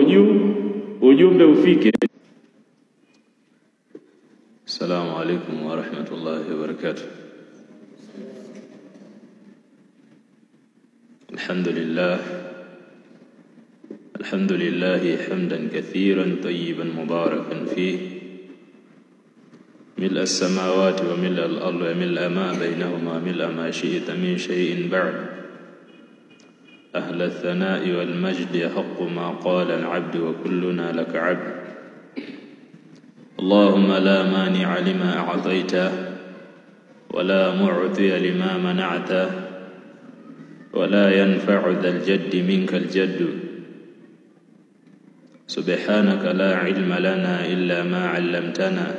juu, ujumbe ufike. Assalamu alaykum wa rahmatullahi wa barakatuh. الحمد لله حمدا كثيرا طيبا مباركا فيه ملء السماوات وملء الأرض وملء ما بينهما ملء ما شئت من شيء بعد أهل الثناء والمجد يحق ما قال العبد وكلنا لك عبد اللهم لا مانع لما أعطيته ولا معطي لما منعته ولا ينفع ذا الجد منك الجد سبحانك لا علم لنا إلا ما علمتنا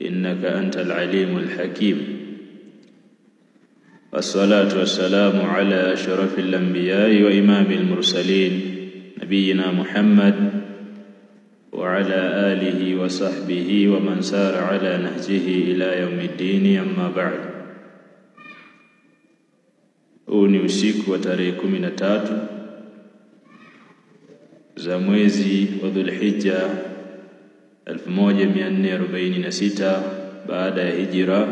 إنك أنت العليم الحكيم والصلاة والسلام على أشرف الأنبياء وإمام المرسلين نبينا محمد وعلى آله وصحبه ومن سار على نهجه إلى يوم الدين أما بعد. Ni usiku wa tarehe 13 za mwezi wa Dhulhijja 1446 baada ya hijra,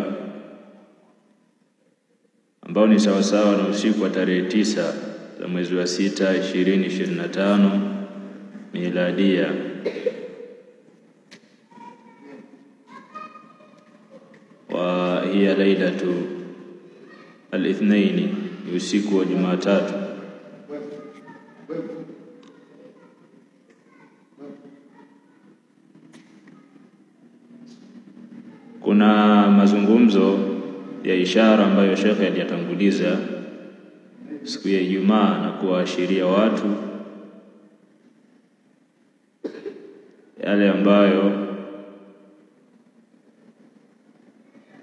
ambao ni sawa sawa na usiku wa tarehe 9 za mwezi wa 6 2025 miladia. Wa hiya lailatu al-ithnain, usiku wa Jumatatu. Kuna mazungumzo ya ishara ambayo shekhe aliyatanguliza siku ya Ijumaa na kuashiria watu yale ambayo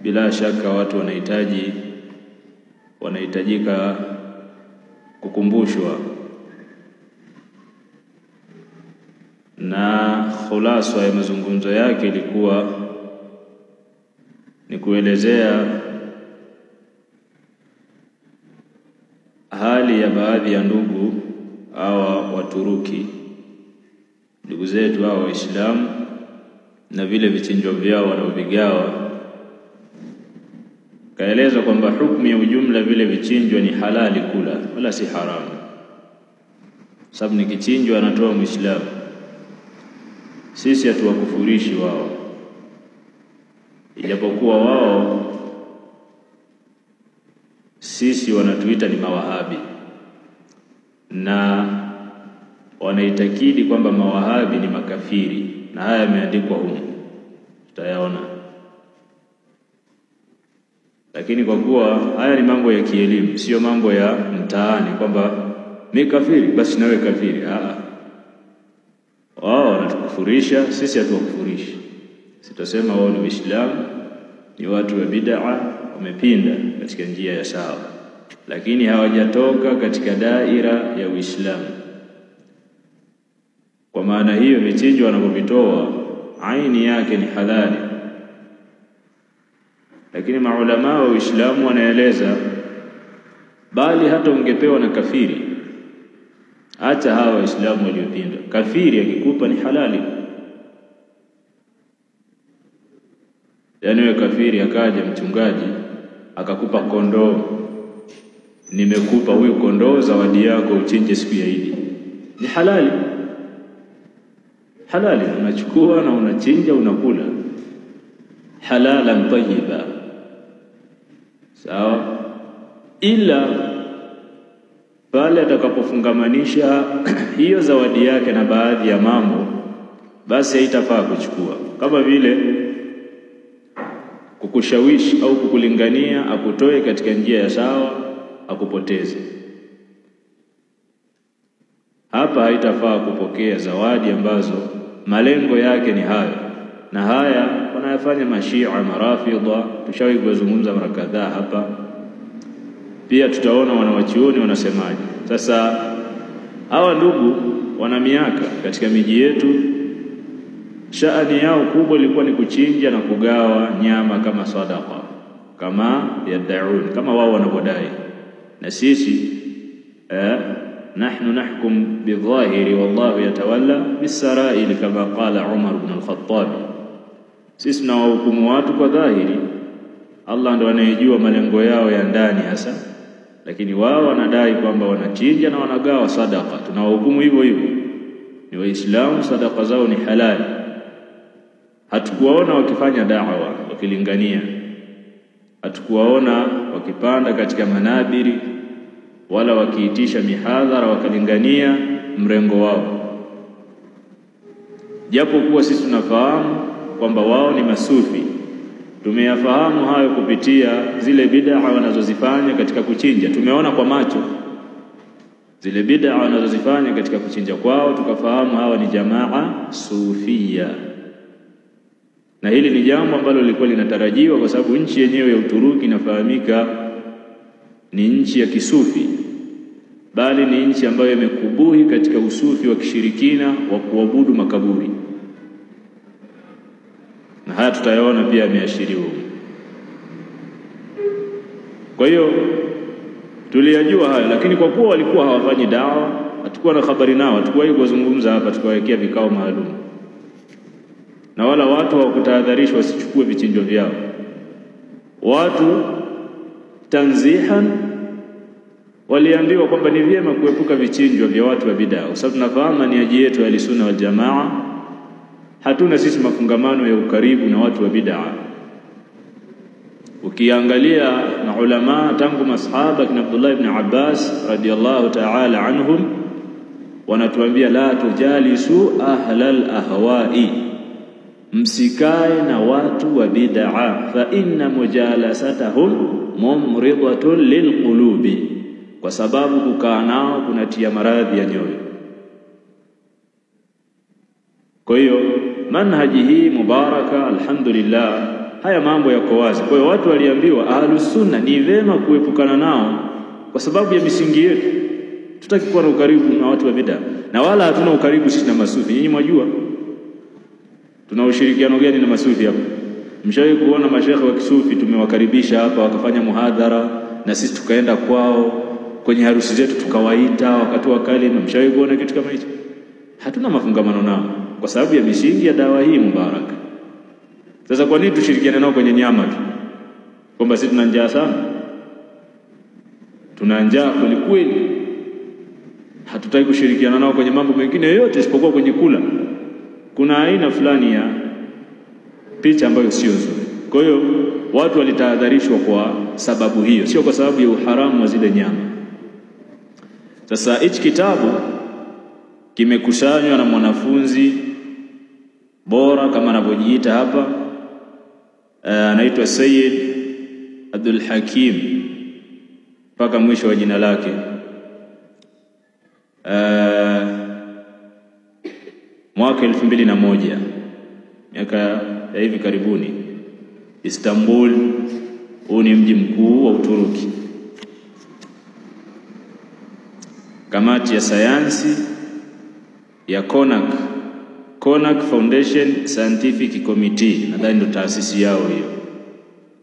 bila shaka watu wanahitajika kukumbushwa, na khulasa ya mazungumzo yake ilikuwa ni kuelezea hali ya baadhi ya ndugu au Waturuki, ndugu zetu hao Waislamu, na vile vichinjo vyao wanaovigawa. Kaeleza kwamba hukumu ya ujumla vile vichinjwa ni halali kula wala si haramu, sababu ni kichinjwa anatoa Muislamu. Sisi hatuwakufurishi wao, ijapokuwa wao sisi wanatuita ni mawahabi, na wanaitakidi kwamba mawahabi ni makafiri, na haya yameandikwa huko, tutayaona. Lakini kwa kuwa haya ni mambo ya kielimu, sio mambo ya mtaani kwamba mimi kafiri basi nawe kafiri. Wao wanatukufurisha, sisi hatuwakufurishi. Sitasema wao ni Waislamu, ni watu wa bid'a, wamepinda katika njia ya sawa, lakini hawajatoka katika daira ya Uislamu. Kwa maana hiyo vichinjo wanapovitoa aini yake ni halali, lakini maulama wa Uislamu wanaeleza bali hata ungepewa na kafiri, hata hawa Waislamu waliopinda, kafiri akikupa ni halali. Yani wewe kafiri akaja mchungaji akakupa kondoo, nimekupa huyu kondoo zawadi yako uchinje siku ya Eid, ni halali. Halali, unachukua na unachinja unakula, halalan tayyiba, sawa. Ila pale atakapofungamanisha hiyo zawadi yake na baadhi ya mambo, basi haitafaa kuchukua, kama vile kukushawishi au kukulingania akutoe katika njia ya sawa akupoteze. Hapa haitafaa kupokea zawadi ambazo malengo yake ni hayo, na haya wanayafanya mashia marafidha. Tushawahi kuzungumza mara kadhaa hapa, pia tutaona wanawachuoni wanasemaje. Sasa hawa ndugu wana miaka katika miji yetu, shaani yao kubwa ilikuwa ni kuchinja na kugawa nyama kama sadaqa, kama yadaun, kama wao wanavyodai. Na sisi nahnu nahkum bidhahiri wallahu yatawalla bisaraili kama qala Umar ibn al-Khattab. Sisi tunawahukumu watu kwa dhahiri, Allah ndo anayejua malengo yao ya ndani hasa, lakini wao wanadai kwamba wanachinja na wanagawa sadaka, tunawahukumu hivyo hivyo. Ni Waislamu, sadaka zao ni halali. Hatukuwaona wakifanya da'wa, wakilingania, hatukuwaona wakipanda katika manabiri wala wakiitisha mihadhara wakalingania mrengo wao, japo kuwa sisi tunafahamu kwamba wao ni masufi. Tumeyafahamu hayo kupitia zile bid'a wanazozifanya katika kuchinja. Tumeona kwa macho zile bid'a wanazozifanya katika kuchinja kwao, tukafahamu hawa ni jamaa sufia. Na hili ni jambo ambalo lilikuwa linatarajiwa kwa sababu nchi yenyewe ya Uturuki inafahamika ni nchi ya kisufi, bali ni nchi ambayo imekubuhi katika usufi wa kishirikina wa kuabudu makaburi. Na haya tutayaona pia yameashiriwa. Kwa hiyo tuliyajua haya, lakini kwa kuwa walikuwa hawafanyi dawa, hatakuwa na habari nao, hatakuwahi kuzungumza hapa, tukawekea vikao maalum. Na wala watu hawakutahadharishwa wasichukue vichinjo vyao. Watu tanzihan waliambiwa kwamba ni vyema kuepuka vichinjo vya watu wa bid'a, kwa sababu tunafahamu nia yetu ya Sunna wal Jamaa, hatuna sisi mafungamano ya ukaribu na watu wa bid'a. Ukiangalia na ulama tangu masahaba kina Abdullah ibn Abbas radiyallahu ta'ala anhum wanatuambia la tujalisu ahlal ahwa'i, msikae na watu wa bid'a, fa inna mujalasatahum mumridatun lilqulubi, kwa sababu kukaa nao kunatia maradhi ya nyoyo. Kwa hiyo manhaji hii mubaraka, alhamdulillah, haya mambo yako wazi. Kwa hiyo watu waliambiwa ahlus sunna ni vema kuepukana nao kwa sababu ya misingi yetu. Tutaki kuwa na ukaribu na watu wa bid'a, na wala hatuna ukaribu sisi na masufi. Nyinyi mwajua tuna ushirikiano gani na masufi hapa? Mshawahi kuona mashekhe wa kisufi tumewakaribisha hapa wakafanya muhadhara na sisi tukaenda kwao kwenye harusi zetu tukawaita wakatoa kalima? Mshawahi kuona kitu kama hicho? Hatuna mafungamano nao kwa sababu ya misingi ya dawa hii mubaraka. Sasa kwa nini tushirikiane nao kwenye nyama tu? Kwamba sisi tuna njaa sana? Tuna njaa kweli kweli. Hatutaki kushirikiana nao kwenye mambo mengine yote isipokuwa kwenye kula. Kuna aina fulani ya picha ambayo sio nzuri. Kwa hiyo watu walitahadharishwa kwa sababu hiyo, sio kwa sababu ya uharamu wa zile nyama. Sasa hichi kitabu kimekusanywa na mwanafunzi bora kama anavyojiita hapa, anaitwa Sayyid Abdul Hakim mpaka mwisho wa jina lake. Mwaka 2001, miaka ya hivi karibuni, Istanbul, huu ni mji mkuu wa Uturuki. Kamati ya sayansi ya Konak Foundation Scientific Committee, nadhani ndo taasisi yao hiyo,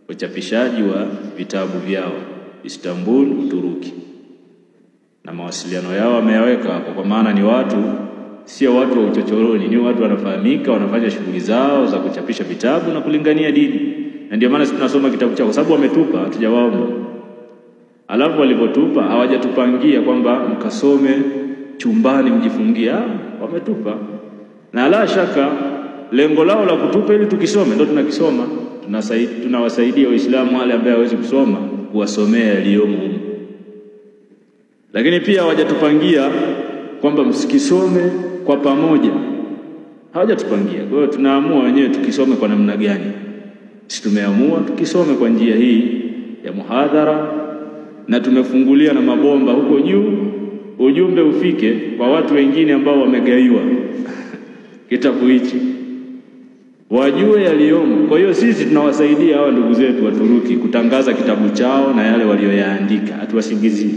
uchapishaji wa vitabu vyao Istanbul, Uturuki, na mawasiliano yao wameyaweka hapo, kwa maana ni watu, sio watu wa uchochoroni, ni watu wanafahamika, wanafanya shughuli zao za kuchapisha vitabu na kulingania dini. Na ndio maana sisi tunasoma kitabu chao, kwa sababu wametupa, hatujawaomba. Alafu walipotupa hawajatupangia kwamba mkasome chumbani mjifungia, wametupa. Na la shaka lengo lao la kutupa ili tukisome, ndio tunakisoma. Tunawasaidia Waislamu wale ambao hawezi kusoma kuwasomea yaliyomo. Lakini pia hawajatupangia kwamba msikisome kwa pamoja, hawajatupangia. Kwa hiyo tunaamua wenyewe tukisome kwa namna gani. Sisi tumeamua tukisome kwa njia hii ya muhadhara, na tumefungulia na mabomba huko juu, ujumbe ufike kwa watu wengine ambao wamegaiwa kitabu hichi, wajue yaliyomo. Kwa hiyo sisi tunawasaidia hawa ndugu zetu wa Turuki kutangaza kitabu chao na yale walioyaandika, hatuwasingizie.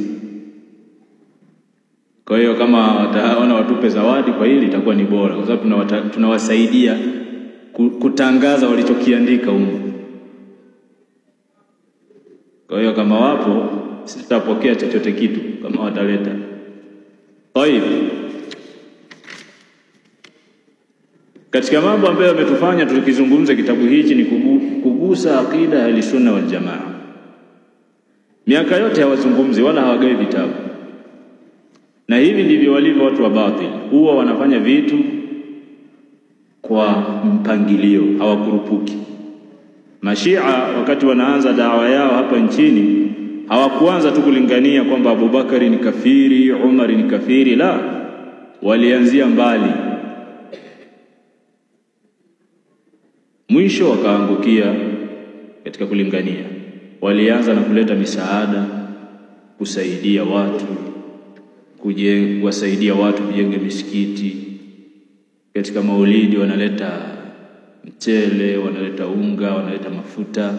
Kwa hiyo kama wataona watupe zawadi kwa hili itakuwa ni bora, kwa sababu tunawasaidia kutangaza walichokiandika huko. Kwa hiyo kama wapo, sisi tutapokea chochote kitu kama wataleta. طيب, katika mambo ambayo yametufanya tukizungumza kitabu hichi ni kugusa aqida ya sunna wal jamaa. Miaka yote hawazungumzi wala hawagawi vitabu, na hivi ndivyo walivyo watu wa batil. Huwa wanafanya vitu kwa mpangilio, hawakurupuki. Mashia wakati wanaanza dawa yao hapa nchini hawakuanza tu kulingania kwamba Abubakari ni kafiri, Umar ni kafiri, la, walianzia mbali, mwisho wakaangukia katika kulingania. Walianza na kuleta misaada, kusaidia watu, kuwasaidia watu kujenga misikiti. Katika maulidi wanaleta mchele, wanaleta unga, wanaleta mafuta.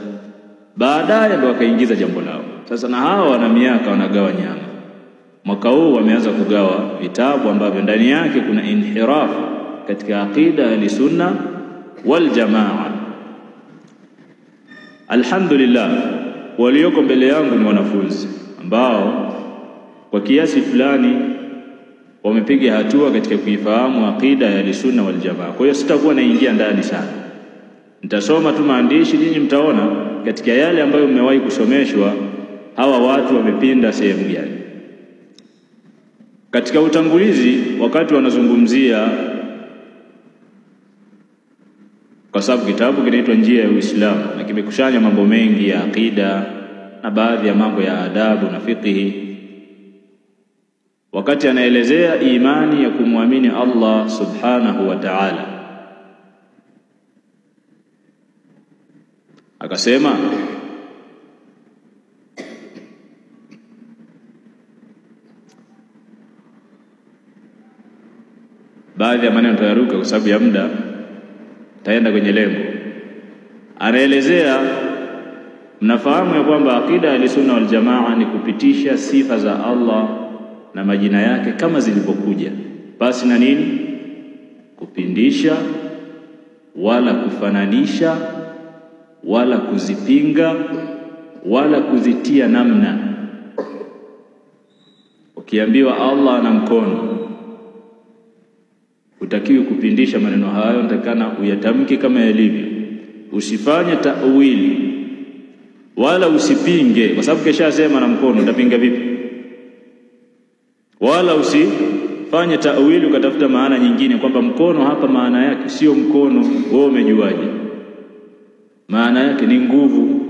Baadaye ndio wakaingiza jambo lao. Sasa na hao wana miaka wanagawa nyama. Mwaka huu wameanza kugawa vitabu ambavyo ndani yake kuna inhiraf katika aqida ya sunna wal jamaa. Alhamdulillah, walioko mbele yangu ni wanafunzi ambao kwa kiasi fulani wamepiga hatua katika kuifahamu aqida ya sunna wal jamaa. Kwa hiyo sitakuwa naingia ndani sana, nitasoma tu maandishi, ninyi mtaona katika yale ambayo mmewahi kusomeshwa hawa watu wamepinda sehemu gani. Katika utangulizi wakati wanazungumzia, kwa sababu kitabu kinaitwa Njia ya Uislamu na kimekushanya mambo mengi ya aqida na baadhi ya mambo ya adabu na fiqhi, wakati anaelezea imani ya kumwamini Allah subhanahu wa ta'ala akasema, baadhi ya maneno tayaruka kwa sababu ya muda, taenda kwenye lengo. Anaelezea, mnafahamu ya kwamba aqida ya sunna wal jamaa ni kupitisha sifa za Allah na majina yake kama zilivyokuja, basi na nini kupindisha wala kufananisha wala kuzipinga wala kuzitia namna. Ukiambiwa Allah ana mkono, utakiwa kupindisha maneno hayo, unatakana uyatamke kama yalivyo, usifanye ta'wili wala usipinge, kwa sababu kesha sema na mkono, utapinga vipi? Wala usifanye ta'wili ukatafuta maana nyingine kwamba mkono hapa maana yake sio mkono. Wewe umejuaje? Maana yake ni nguvu.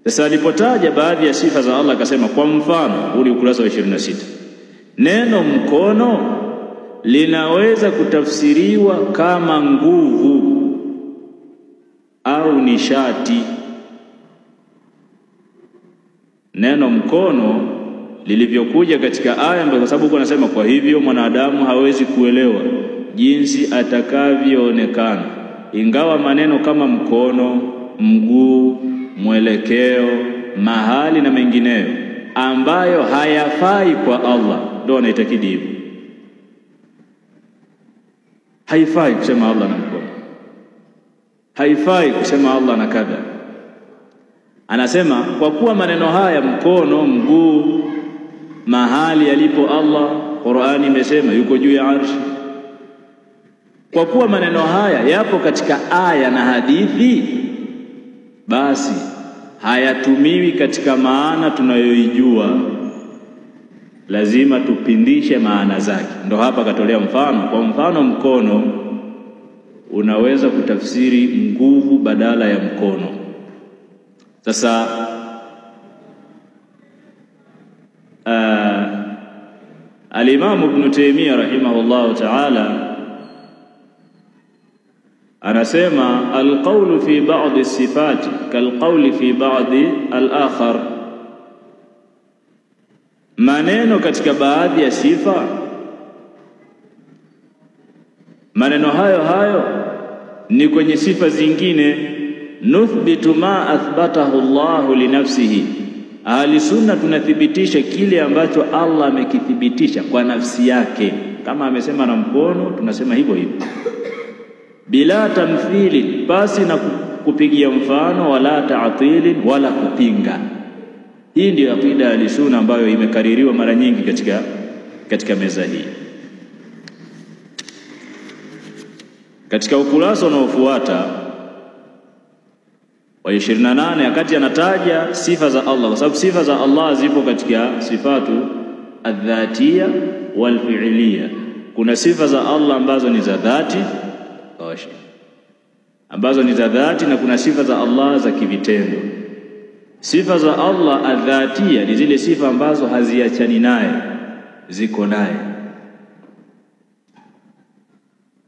Sasa alipotaja baadhi ya sifa za Allah akasema, kwa mfano ule ukurasa wa 26, neno mkono linaweza kutafsiriwa kama nguvu au nishati. Neno mkono lilivyokuja katika aya, kwa sababu anasema kwa hivyo mwanadamu hawezi kuelewa jinsi atakavyoonekana, ingawa maneno kama mkono, mguu, mwelekeo, mahali na mengineyo ambayo hayafai kwa Allah, ndio anaitakidi hivyo. Haifai kusema Allah na mkono, haifai kusema Allah na kadha. Anasema kwa kuwa maneno haya mkono, mguu, mahali yalipo Allah, Qur'ani imesema yuko juu ya arshi. Kwa kuwa maneno haya yapo katika aya na hadithi, basi hayatumiwi katika maana tunayoijua, lazima tupindishe maana zake. Ndio hapa katolea mfano. Kwa mfano, mkono unaweza kutafsiri nguvu badala ya mkono. Sasa al-Imam Ibn Taymiyyah rahimahullah ta'ala anasema, al-qawlu fi ba'd as-sifat kal-qawli fi ba'd al-akhar, maneno katika baadhi ya sifa, maneno hayo hayo ni kwenye sifa zingine. Nuthbitu ma athbatahu Allah li nafsihi, ahli sunna tunathibitisha kile ambacho Allah amekithibitisha kwa nafsi yake. Kama amesema na mkono, tunasema hivyo hivyo, bila tamthili, basi na kupigia mfano, wala ta'til wala kupinga. Hii ndio aqida ya sunna ambayo imekaririwa mara nyingi katika meza hii. Katika ukurasa unaofuata wa 28 wakati anataja sifa za Allah, kwa sababu sifa za Allah zipo katika sifatu adh-dhatiyya wal-fi'liyya. Kuna sifa za Allah ambazo ni za dhati na kuna sifa za Allah za kivitendo. Sifa za Allah adh-dhatiyya ni zile sifa ambazo haziachani naye, ziko naye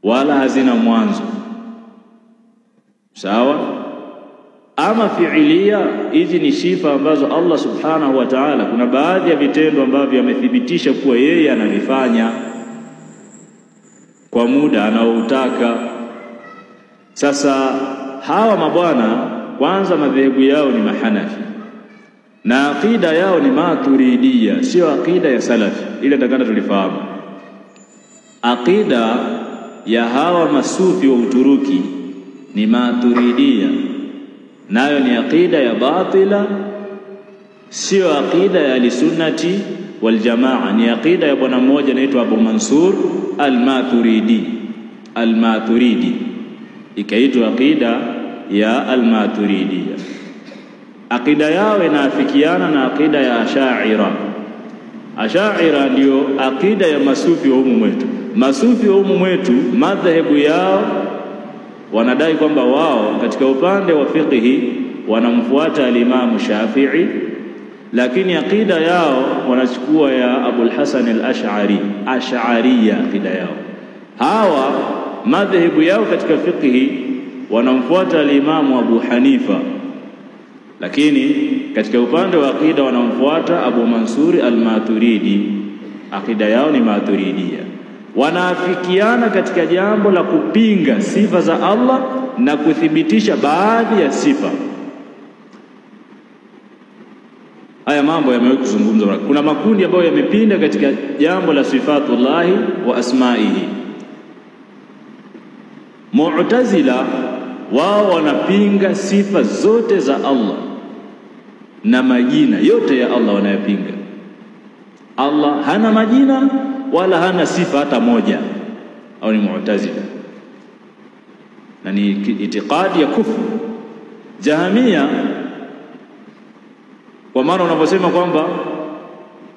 wala hazina mwanzo, sawa. Ama fi'liya, hizi ni sifa ambazo Allah subhanahu wa ta'ala kuna baadhi ya vitendo ambavyo amethibitisha kuwa yeye anavifanya kwa muda anaoutaka. Sasa hawa mabwana kwanza madhehebu yao ni Mahanafi na aqida yao ni Maturidiyya, sio aqida ya Salafi. Ile takana tulifahamu aqida ya hawa masufi wa Uturuki ni Maturidiyya, nayo ni aqida ya batila, sio aqida ya Ahlusunnati wal Jamaa. Ni aqida ya bwana mmoja anaitwa Abu Mansur al-Maturidi, ikaitwa aqida ya al-Maturidiyya. Aqida yao inaafikiana na aqida ya Ash'ari. Ash'ari ndio aqida ya masufi wa humu mwetu. Masufi wa humu mwetu madhehebu yao wanadai kwamba wao katika upande wa fiqhi wanamfuata al-Imam Shafi'i, lakini aqida yao wanachukua ya Abu al-Hasan al-Ash'ari, Ash'ariyya aqida yao. Hawa madhehebu yao katika fiqhi wanamfuata al-Imam Abu Hanifa, lakini katika upande wa aqida wanamfuata Abu Mansur al-Maturidi, aqida yao ni Maturidiyya. Wanaafikiana katika jambo la kupinga sifa za Allah na kuthibitisha baadhi ya sifa. Haya mambo yamewahi kuzungumzwa. Kuna makundi ambayo yamepinda katika jambo la sifatullahi wa asma'ihi. Mu'tazila wao wanapinga sifa zote za Allah na majina yote ya Allah wanayapinga. Allah hana majina wala hana sifa hata moja, au ni Mu'tazila, na ni itikadi ya kufru. Jahamia, kwa maana unaposema kwamba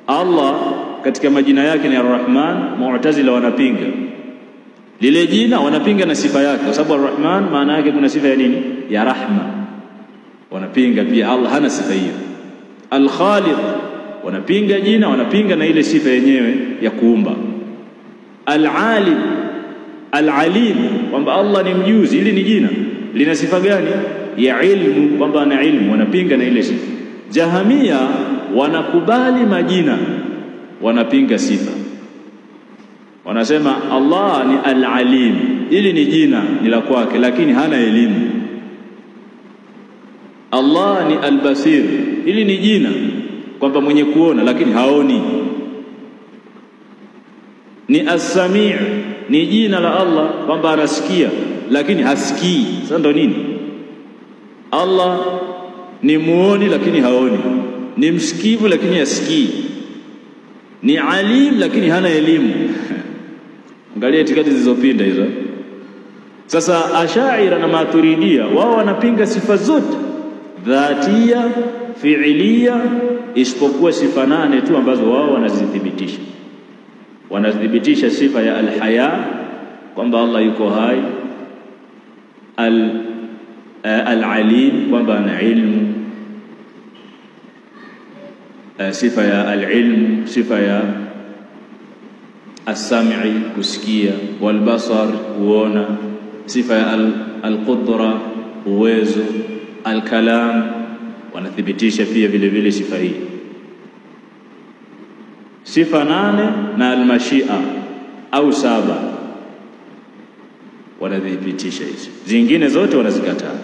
Allah katika majina yake ni Ar-Rahman, Mu'tazila wanapinga lile jina, wanapinga na sifa yake, kwa sababu Ar-Rahman maana yake kuna sifa ya nini? Ya rahma. Wanapinga pia Allah hana sifa hiyo. Al-Khaliq wanapinga jina, wanapinga na ile sifa yenyewe ya kuumba. Al-Alim, Al-Alim kwamba Allah ni mjuzi, ili ni jina, lina sifa gani? Ya ilmu, kwamba ana ilmu, wanapinga na ile sifa. Jahamia wanakubali majina, wanapinga sifa. Wanasema Allah ni Al-Alim, ili ni jina, ni la kwake, lakini hana elimu. Allah ni Al-Basir, ili ni jina, kwamba mwenye kuona lakini haoni. Ni As-Sami', ni jina la Allah kwamba anasikia lakini hasikii. Sasa ndo nini? Allah ni muoni lakini haoni, ni msikivu lakini hasikii, ni alim lakini hana elimu. Angalia itikadi zilizopinda hizo. Sasa Ash'ari na Maturidiyya wao wanapinga sifa zote dhatia, fi'liya, isipokuwa sifa 8 tu ambazo wao wanazithibitisha. Wanathibitisha sifa ya al-haya, kwamba Allah yuko hai, al-alim, kwamba ana ilmu, sifa ya al-ilm, sifa ya as-sam'i, kusikia, wal-basar, kuona, sifa ya al-qudra, uwezo, al-kalam, wanathibitisha pia vile vile sifa hii. Sifa 8 na al-mashia au 7 wanathibitisha hizi, zingine zote wanazikataa.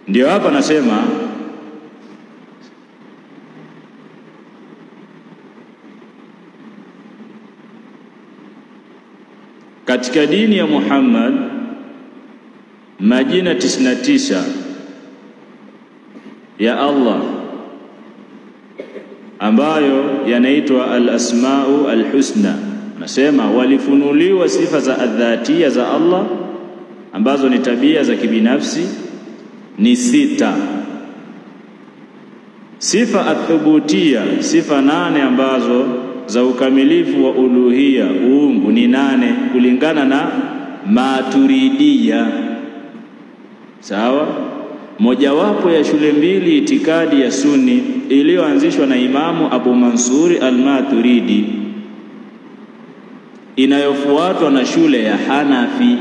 Ndio hapa nasema katika dini ya Muhammad majina 99 ya Allah ambayo yanaitwa al-asma'u al-husna. Nasema walifunuliwa sifa za adhatia za Allah ambazo ni tabia za kibinafsi ni 6. Sifa athubutia, sifa 8 ambazo za ukamilifu wa uluhia, uungu ni 8 kulingana na Maturidia. Sawa? Mojawapo ya shule mbili itikadi ya Sunni iliyoanzishwa na Imamu Abu Mansuri al-Maturidi, inayofuatwa na shule ya Hanafi.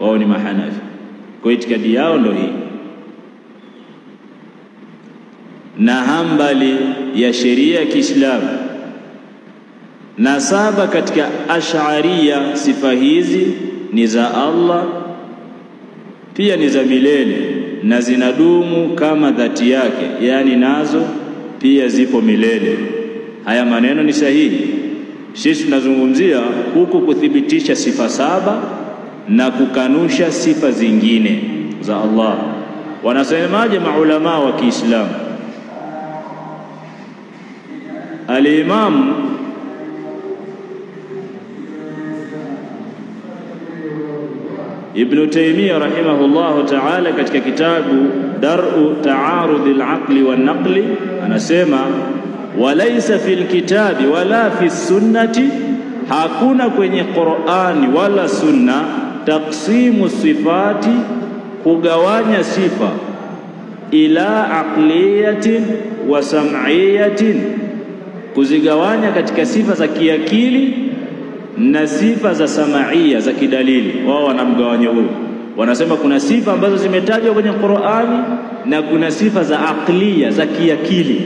Wao ni Mahanafi, kwa itikadi yao ndio hii. Na Hanbali ya sheria ya Kiislamu. Na 7 katika Ash'ariyya, sifa hizi ni za Allah, pia ni za milele na zinadumu kama dhati yake, yani nazo pia zipo milele. Haya maneno ni sahihi. Sisi tunazungumzia huku kuthibitisha sifa 7 na kukanusha sifa zingine za Allah. Wanasemaje maulama wa Kiislamu? Al-Imam Ibn Taymiyyah rahimahullahu ta'ala katika kitabu Dar'u Ta'arudil Aqli wan Naqli anasema walaysa fil kitabi wala fis sunnati, hakuna kwenye Qur'ani wala sunna taqsimu sifati, kugawanya sifa, ila aqliyatin wa sam'iyatin, kuzigawanya katika sifa za kiakili na sifa za sama'ia za kidalili. Wao wanamgawanyo huu, wanasema kuna sifa ambazo zimetajwa kwenye Qur'ani na kuna sifa za aqliya za kiakili.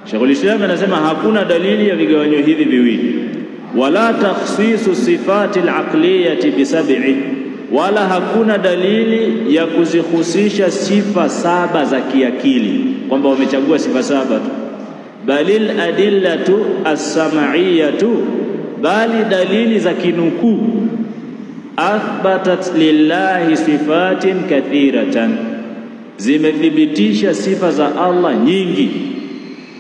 Sheikhul Islam anasema hakuna dalili ya vigawanyo hivi viwili. Wala takhsisu sifati al-aqliyati bi7, wala hakuna dalili ya kuzihusisha sifa 7 za kiakili kwamba wamechagua sifa 7 tu. Balil adillatu as-sam'iyatu, bali dalili za kinukuu, athbatat lillahi sifatin kathiratan, zimethibitisha sifa za Allah nyingi.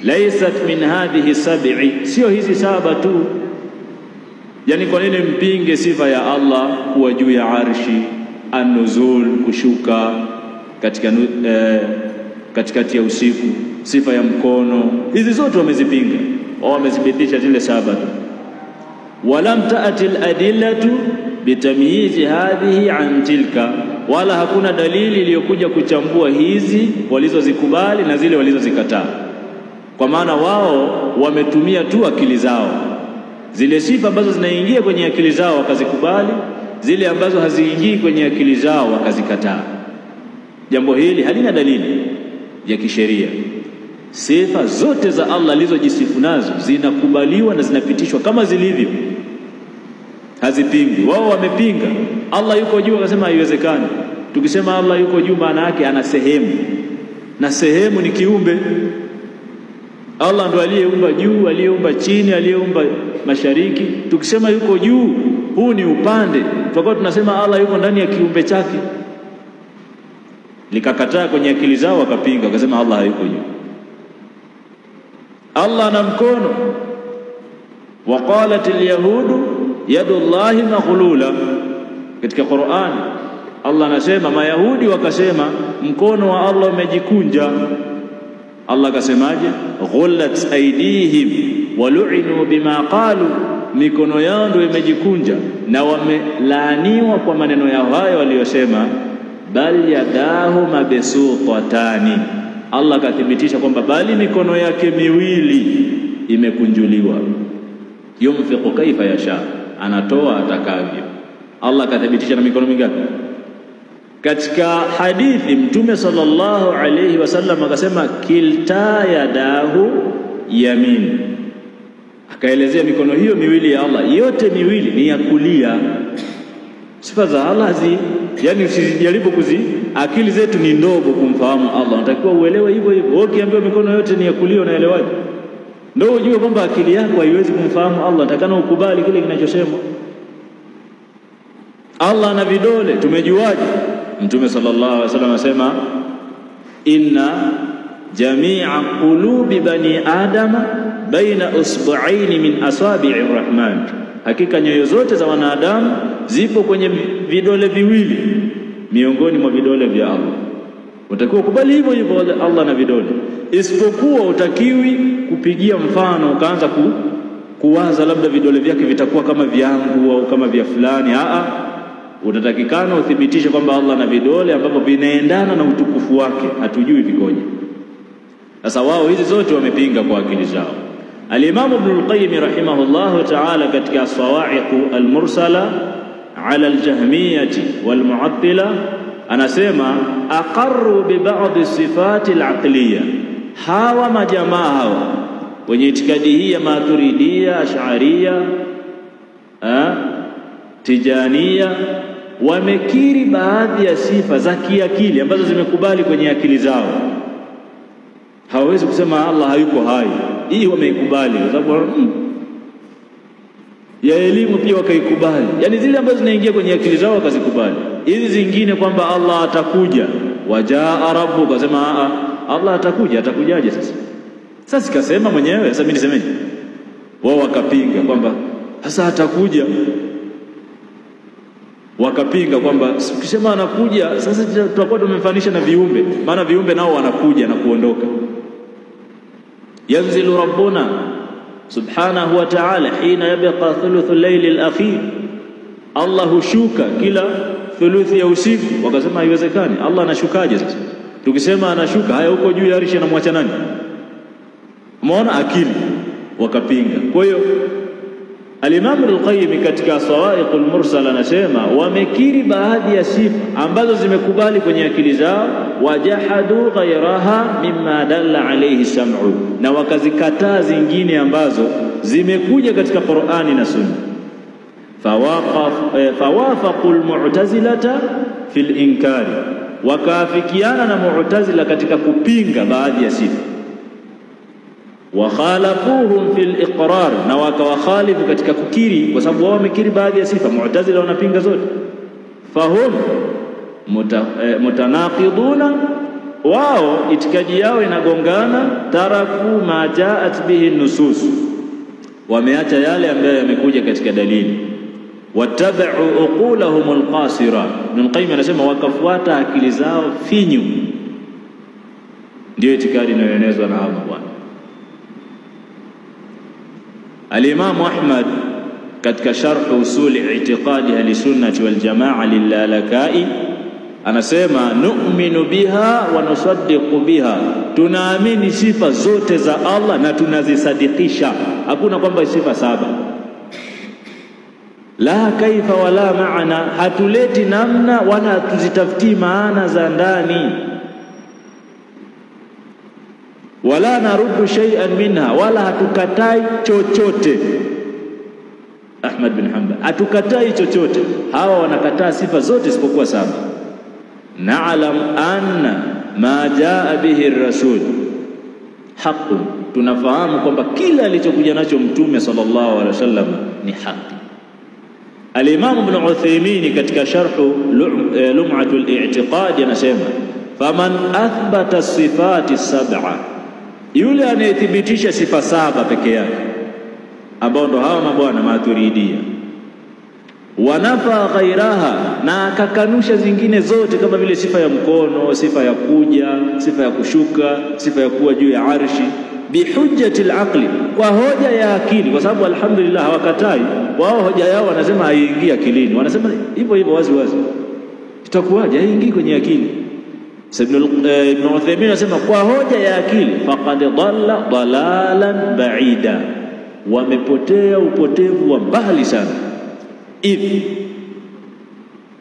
Laysat min hadhihi 7, sio hizi 7 tu. Yani kwa nini mpinge sifa ya Allah kuwa juu ya arshi, an-nuzul, kushuka katikati ya usiku, sifa ya mkono? Hizi zote wamezipinga, au wamethibitisha zile 7 tu. Walam ta'ti al-adillatu bitamyizi hadhihi an tilka, wala hakuna dalili iliyokuja kuchambua hizi walizozikubali na zile walizozikataa. Kwa maana wao wametumia tu akili zao, zile sifa ambazo zinaingia kwenye akili zao wakazikubali, zile ambazo haziingii kwenye akili zao wakazikataa. Jambo hili halina dalili ya kisheria. Sifa zote za Allah alizojisifu nazo zinakubaliwa na zinapitishwa kama zilivyo, hazipingi. Wao wamepinga. Allah yuko juu, akasema haiwezekani. Tukisema Allah yuko juu, maana yake ana sehemu, na sehemu ni kiumbe. Allah ndo aliyeumba juu, aliyeumba chini, aliyeumba mashariki. Tukisema yuko juu, huu ni upande, tutakuwa tunasema Allah yuko ndani ya kiumbe chake. Likakataa kwenye akili zao, wakapinga, wakasema Allah hayuko juu. Allah ana mkono. Waqalat al-yahudu yadullahi maghlula, katika Qur'an Allah anasema, Mayahudi wakasema mkono wa Allah umejikunja. Allah akasemaje? Ghullat aydihim walu'inu bima qalu, mikono yao ndio imejikunja na wamelaaniwa kwa maneno yao hayo waliyosema. Bal yadahu mabsutatani, Allah kathibitisha kwamba bali mikono yake miwili imekunjuliwa. Yumfiqu kaifa yasha, anatoa atakavyo. Allah kathibitisha na mikono mingapi? Katika hadithi Mtume sallallahu alayhi wasallam akasema kilta yadahu yamin, akaelezea mikono hiyo miwili ya Allah, yote miwili ni ya kulia. Sifa za Allah yani usijaribu akili zetu ni ndogo kumfahamu Allah, unatakiwa uelewe hivyo hivyo. Wewe ukiambiwa mikono yote ni ya kulia, unaelewaje? Ndio ujue kwamba akili yako haiwezi kumfahamu Allah, utakana ukubali kile kinachosemwa. Allah ana vidole, tumejuaje? Mtume sallallahu alaihi wasallam anasema inna jami'a qulubi bani adama baina usbu'aini min asabi'ir rahman, hakika nyoyo zote za wanadamu zipo kwenye vidole viwili miongoni mwa vidole vya Allah. Utakiwa kubali hivyo hivyo Allah na vidole, isipokuwa utakiwi kupigia mfano ukaanza kuwaza labda vidole vyake vitakuwa kama vyangu au kama vya fulani. Utatakikana uthibitishe kwamba Allah na vidole ambapo vinaendana na utukufu wake, hatujui vikoje. Sasa wao hizi zote wamepinga kwa akili zao. Al-Imam Ibn al-Qayyim rahimahullah ta'ala katika As-Sawa'iq al-Mursala ala al-Jahmiyyah wal-Mu'attila anasema aqarru bi ba'd sifati al-aqliyah. Hawa majamaa hawa wenye itikadi hii ya Maturidiyya, Ash'ariyya, Tijaniyya wamekiri baadhi ya sifa za kiakili ambazo zimekubali kwenye akili zao. Hawezi kusema Allah hayuko hai. Hii wameikubali kwa sababu ya elimu pia wakaikubali. Yani zile ambazo zinaingia kwenye akili zao wakazikubali. Hizi zingine kwamba Allah atakuja, wajaa rabbuka, kasema Allah atakujaje sasa? Sasa kasema mwenyewe, sasa mimi nisemeje? Wao wakapinga kwamba sasa atakuja. Wakapinga kwamba ukisema anakuja sasa tutakuwa tumemfanisha na viumbe, maana viumbe nao wanakuja na kuondoka. Yanzilu rabbuna subhanahu wa ta'ala hina yabqa thuluthul layli al-akhir, Allah hushuka kila thuluthi ya usiku. Wakasema haiwezekani, Allah anashukaje sasa? Tukisema anashuka, haya huko juu ya arshi anamwacha nani? Umeona akili? Wakapinga. Kwa hiyo Al-Imam al-Qayyim katika Sawa'iq al-Mursala anasema wamekiri baadhi ya sifa ambazo zimekubali kwenye akili zao, wajahadu ghayraha mimma dalla alayhi sam'u, na wakazikataa zingine ambazo zimekuja katika Qur'ani na Sunna. Fawafaqu al-mu'tazilata fil inkari, wakaafikiana na Mu'tazila katika kupinga baadhi ya sifa. Wa khalafuhum fil iqrar, na wakawakhalifu katika kukiri, kwa sababu wao wamekiri baadhi ya sifa. Mu'tazila wanapinga zote. Fahum mutanaqiduna, wao itikadi yao inagongana. Taraku ma jaat bihi nusus, wameacha yale ambayo yamekuja katika dalili. Wattaba'u uqulahum alqasira, Ibn Qayyim anasema wakafuata akili zao finyu. Ndio itikadi inayoenezwa na hawa bwana. Al-Imam Ahmad katika sharh usul i'tiqadi ahli-sunnah wal jamaa lil-Lalakai anasema nu'minu biha wa nusaddiqu biha, tunaamini sifa zote za Allah na tunazisadikisha. Hakuna kwamba sifa saba, la kaifa wala maana, hatuleti namna wala tuzitafuti maana za ndani. Wala naruddu shay'an minha, wala hatukatai chochote. Ahmad bin Hanbal hatukatai chochote. Hawa wanakataa sifa zote isipokuwa saba. Na'lam anna ma jaa bihi ar-rasul haqqun, tunafahamu kwamba kila alichokuja nacho mtume sallallahu alaihi wasallam ni haki. Al-Imam Ibn Uthaymeen katika sharh Lum'atul I'tiqad anasema faman athbata as-sifati as-sab'a, yule anayethibitisha sifa saba peke yake, ambao ndo hawa mabwana Maturidiyya, wanafa ghairaha, na akakanusha zingine zote kama vile sifa ya mkono, sifa ya kuja, sifa ya kushuka, sifa ya kuwa juu ya arshi, bihujjati al-aqli, kwa hoja ya akili. Kwa sababu alhamdulillah hawakatai wao, hoja yao wanasema haiingii akilini, wanasema hivyo hivyo wazi wazi, itakuwaje haingii kwenye akili? Ibn Uthaymeen anasema kwa hoja ya akili, faqad dhalla dalalan ba'ida, wamepotea upotevu wa mbali sana.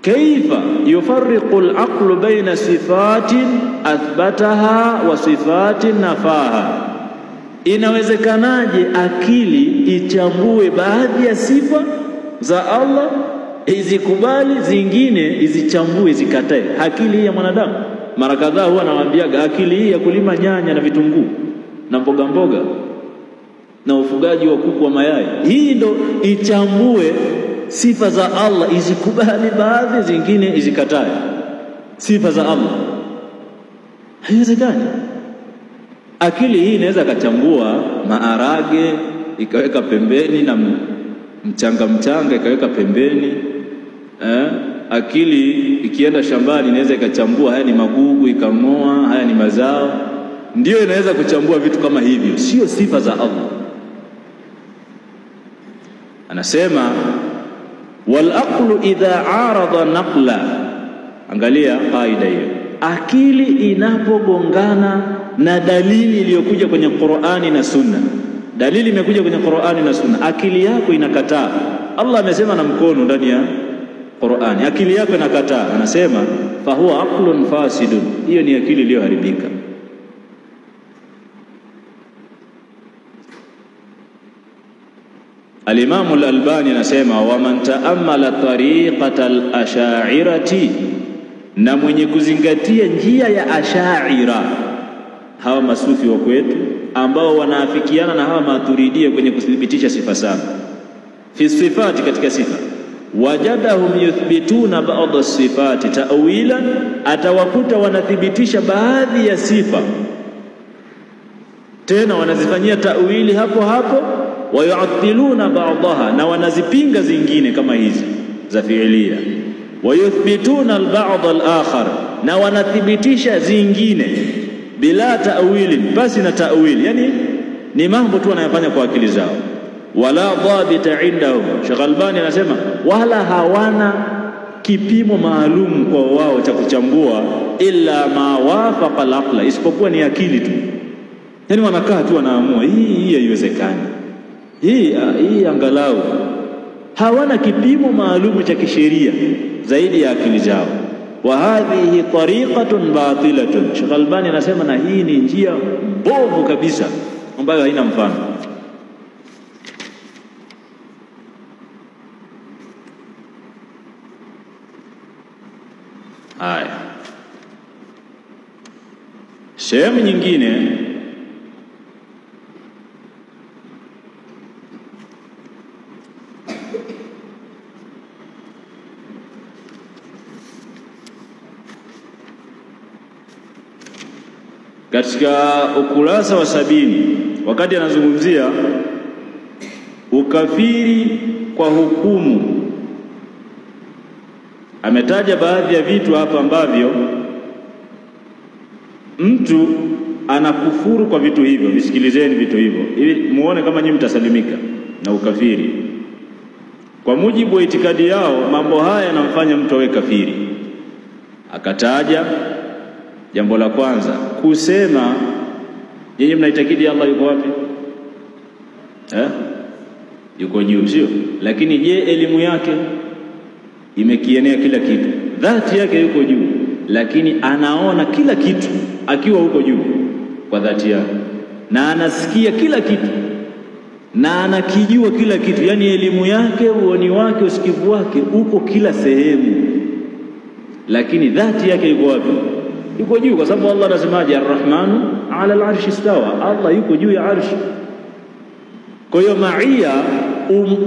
Kaifa yufarriqu al-aqlu baina sifatin athbataha wa sifatin nafaha, inawezekanaje akili ichambue baadhi ya sifa za Allah izikubali, zingine izichambue zikatae? Akili ya mwanadamu mara kadhaa huwa anawaambia akili hii ya kulima nyanya na vitunguu na mboga mboga na ufugaji wa kuku wa mayai, hii ndo ichambue sifa za Allah, izikubali baadhi, zingine izikatae sifa za Allah. Haiwezekani. Akili hii inaweza kachambua maharage ikaweka pembeni na mchanga ikaweka pembeni. Akili ikienda shambani inaweza ikachambua haya ni magugu ikangoa, haya ni mazao. Ndio inaweza kuchambua vitu kama hivyo, sio sifa za Allah. Anasema wal aqlu idha arada naqla, angalia kaida hiyo, akili inapogongana na dalili iliyokuja kwenye Qur'ani na Sunna. Dalili imekuja kwenye Qur'ani na Sunna, akili yako inakataa. Allah amesema na mkono ndani ya Qur'ani, akili yako inakataa. Anasema fa huwa aqlun fasidun, hiyo ni akili iliyoharibika. Al-Imam Al-Albani anasema wa man ta'ammala tariqata al-ash'ariyati, na mwenye kuzingatia njia ya Ash'ira, hawa masufi wa kwetu ambao wanaafikiana na hawa Maturidia kwenye kuthibitisha sifa saba fi sifati, katika sifa, wajadahum yuthbituna ba'd as-sifati ta'wilan, atawakuta wanathibitisha baadhi ya sifa tena wanazifanyia ta'wili hapo hapo, wayu'attiluna ba'daha, na wanazipinga zingine kama hizi za fi'liya, wayuthbituna al-ba'd al-akhar, na wanathibitisha zingine bila ta'wili, basi na ta'wili, yani ni mambo tu wanayofanya kwa akili zao. Wala dhabita indahum, Sheikh Albani anasema wala hawana kipimo maalum kwa wao cha kuchambua, illa ma wafaqa al-aqla, isipokuwa ni akili tu. Yani wanakaa tu wanaamua hii haiwezekani, hii angalau. Hawana kipimo maalum cha kisheria zaidi ya akili zao. Wa hadhihi tariqatun batilatun, Sheikh Albani anasema na hii ni njia mbovu kabisa ambayo haina mfano. Haya, sehemu nyingine katika ukurasa wa 70, wakati anazungumzia ukafiri kwa hukumu, ametaja baadhi ya vitu hapa ambavyo mtu anakufuru kwa vitu hivyo. Visikilizeni vitu hivyo ili muone kama nyinyi mtasalimika na ukafiri. Kwa mujibu wa itikadi yao, mambo haya yanamfanya mtu awe kafiri. Akataja jambo la kwanza, kusema nyinyi mnaitakidi Allah yuko wapi? Yuko juu, sio? Lakini je, elimu yake imekienea kila kitu? Dhati yake yuko juu, lakini anaona kila kitu akiwa huko juu kwa dhati yake, na anasikia kila kitu na anakijua kila kitu. Yani elimu yake, uoni wake, usikivu wake uko kila sehemu, lakini dhati yake yuko wapi? Yuko juu, kwa sababu Allah anasemaje? Ar-Rahmanu 'ala al-'arshi istawa, Allah yuko juu ya arshi. Kwa hiyo maia,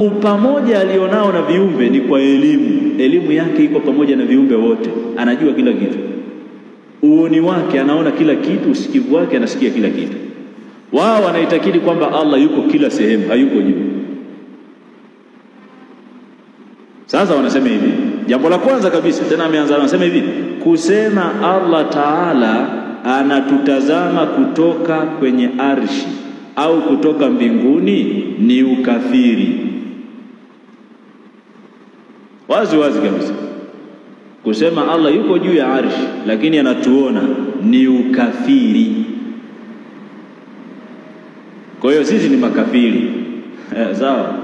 upamoja alionao na viumbe ni kwa elimu yake iko pamoja na viumbe wote, anajua kila kitu. Uoni wake anaona kila kitu, usikivu wake anasikia kila kitu. Wao wanaitakidi kwamba Allah yuko kila sehemu, hayuko juu. Sasa wanasema hivi, jambo la kwanza kabisa, tena ameanza anasema hivi, kusema Allah Taala anatutazama kutoka kwenye arshi au kutoka mbinguni ni ukafiri. Wazi wazi kabisa. Kusema Allah yuko juu ya arshi lakini anatuona ni ukafiri. Kwa hiyo sisi ni makafiri. Sawa?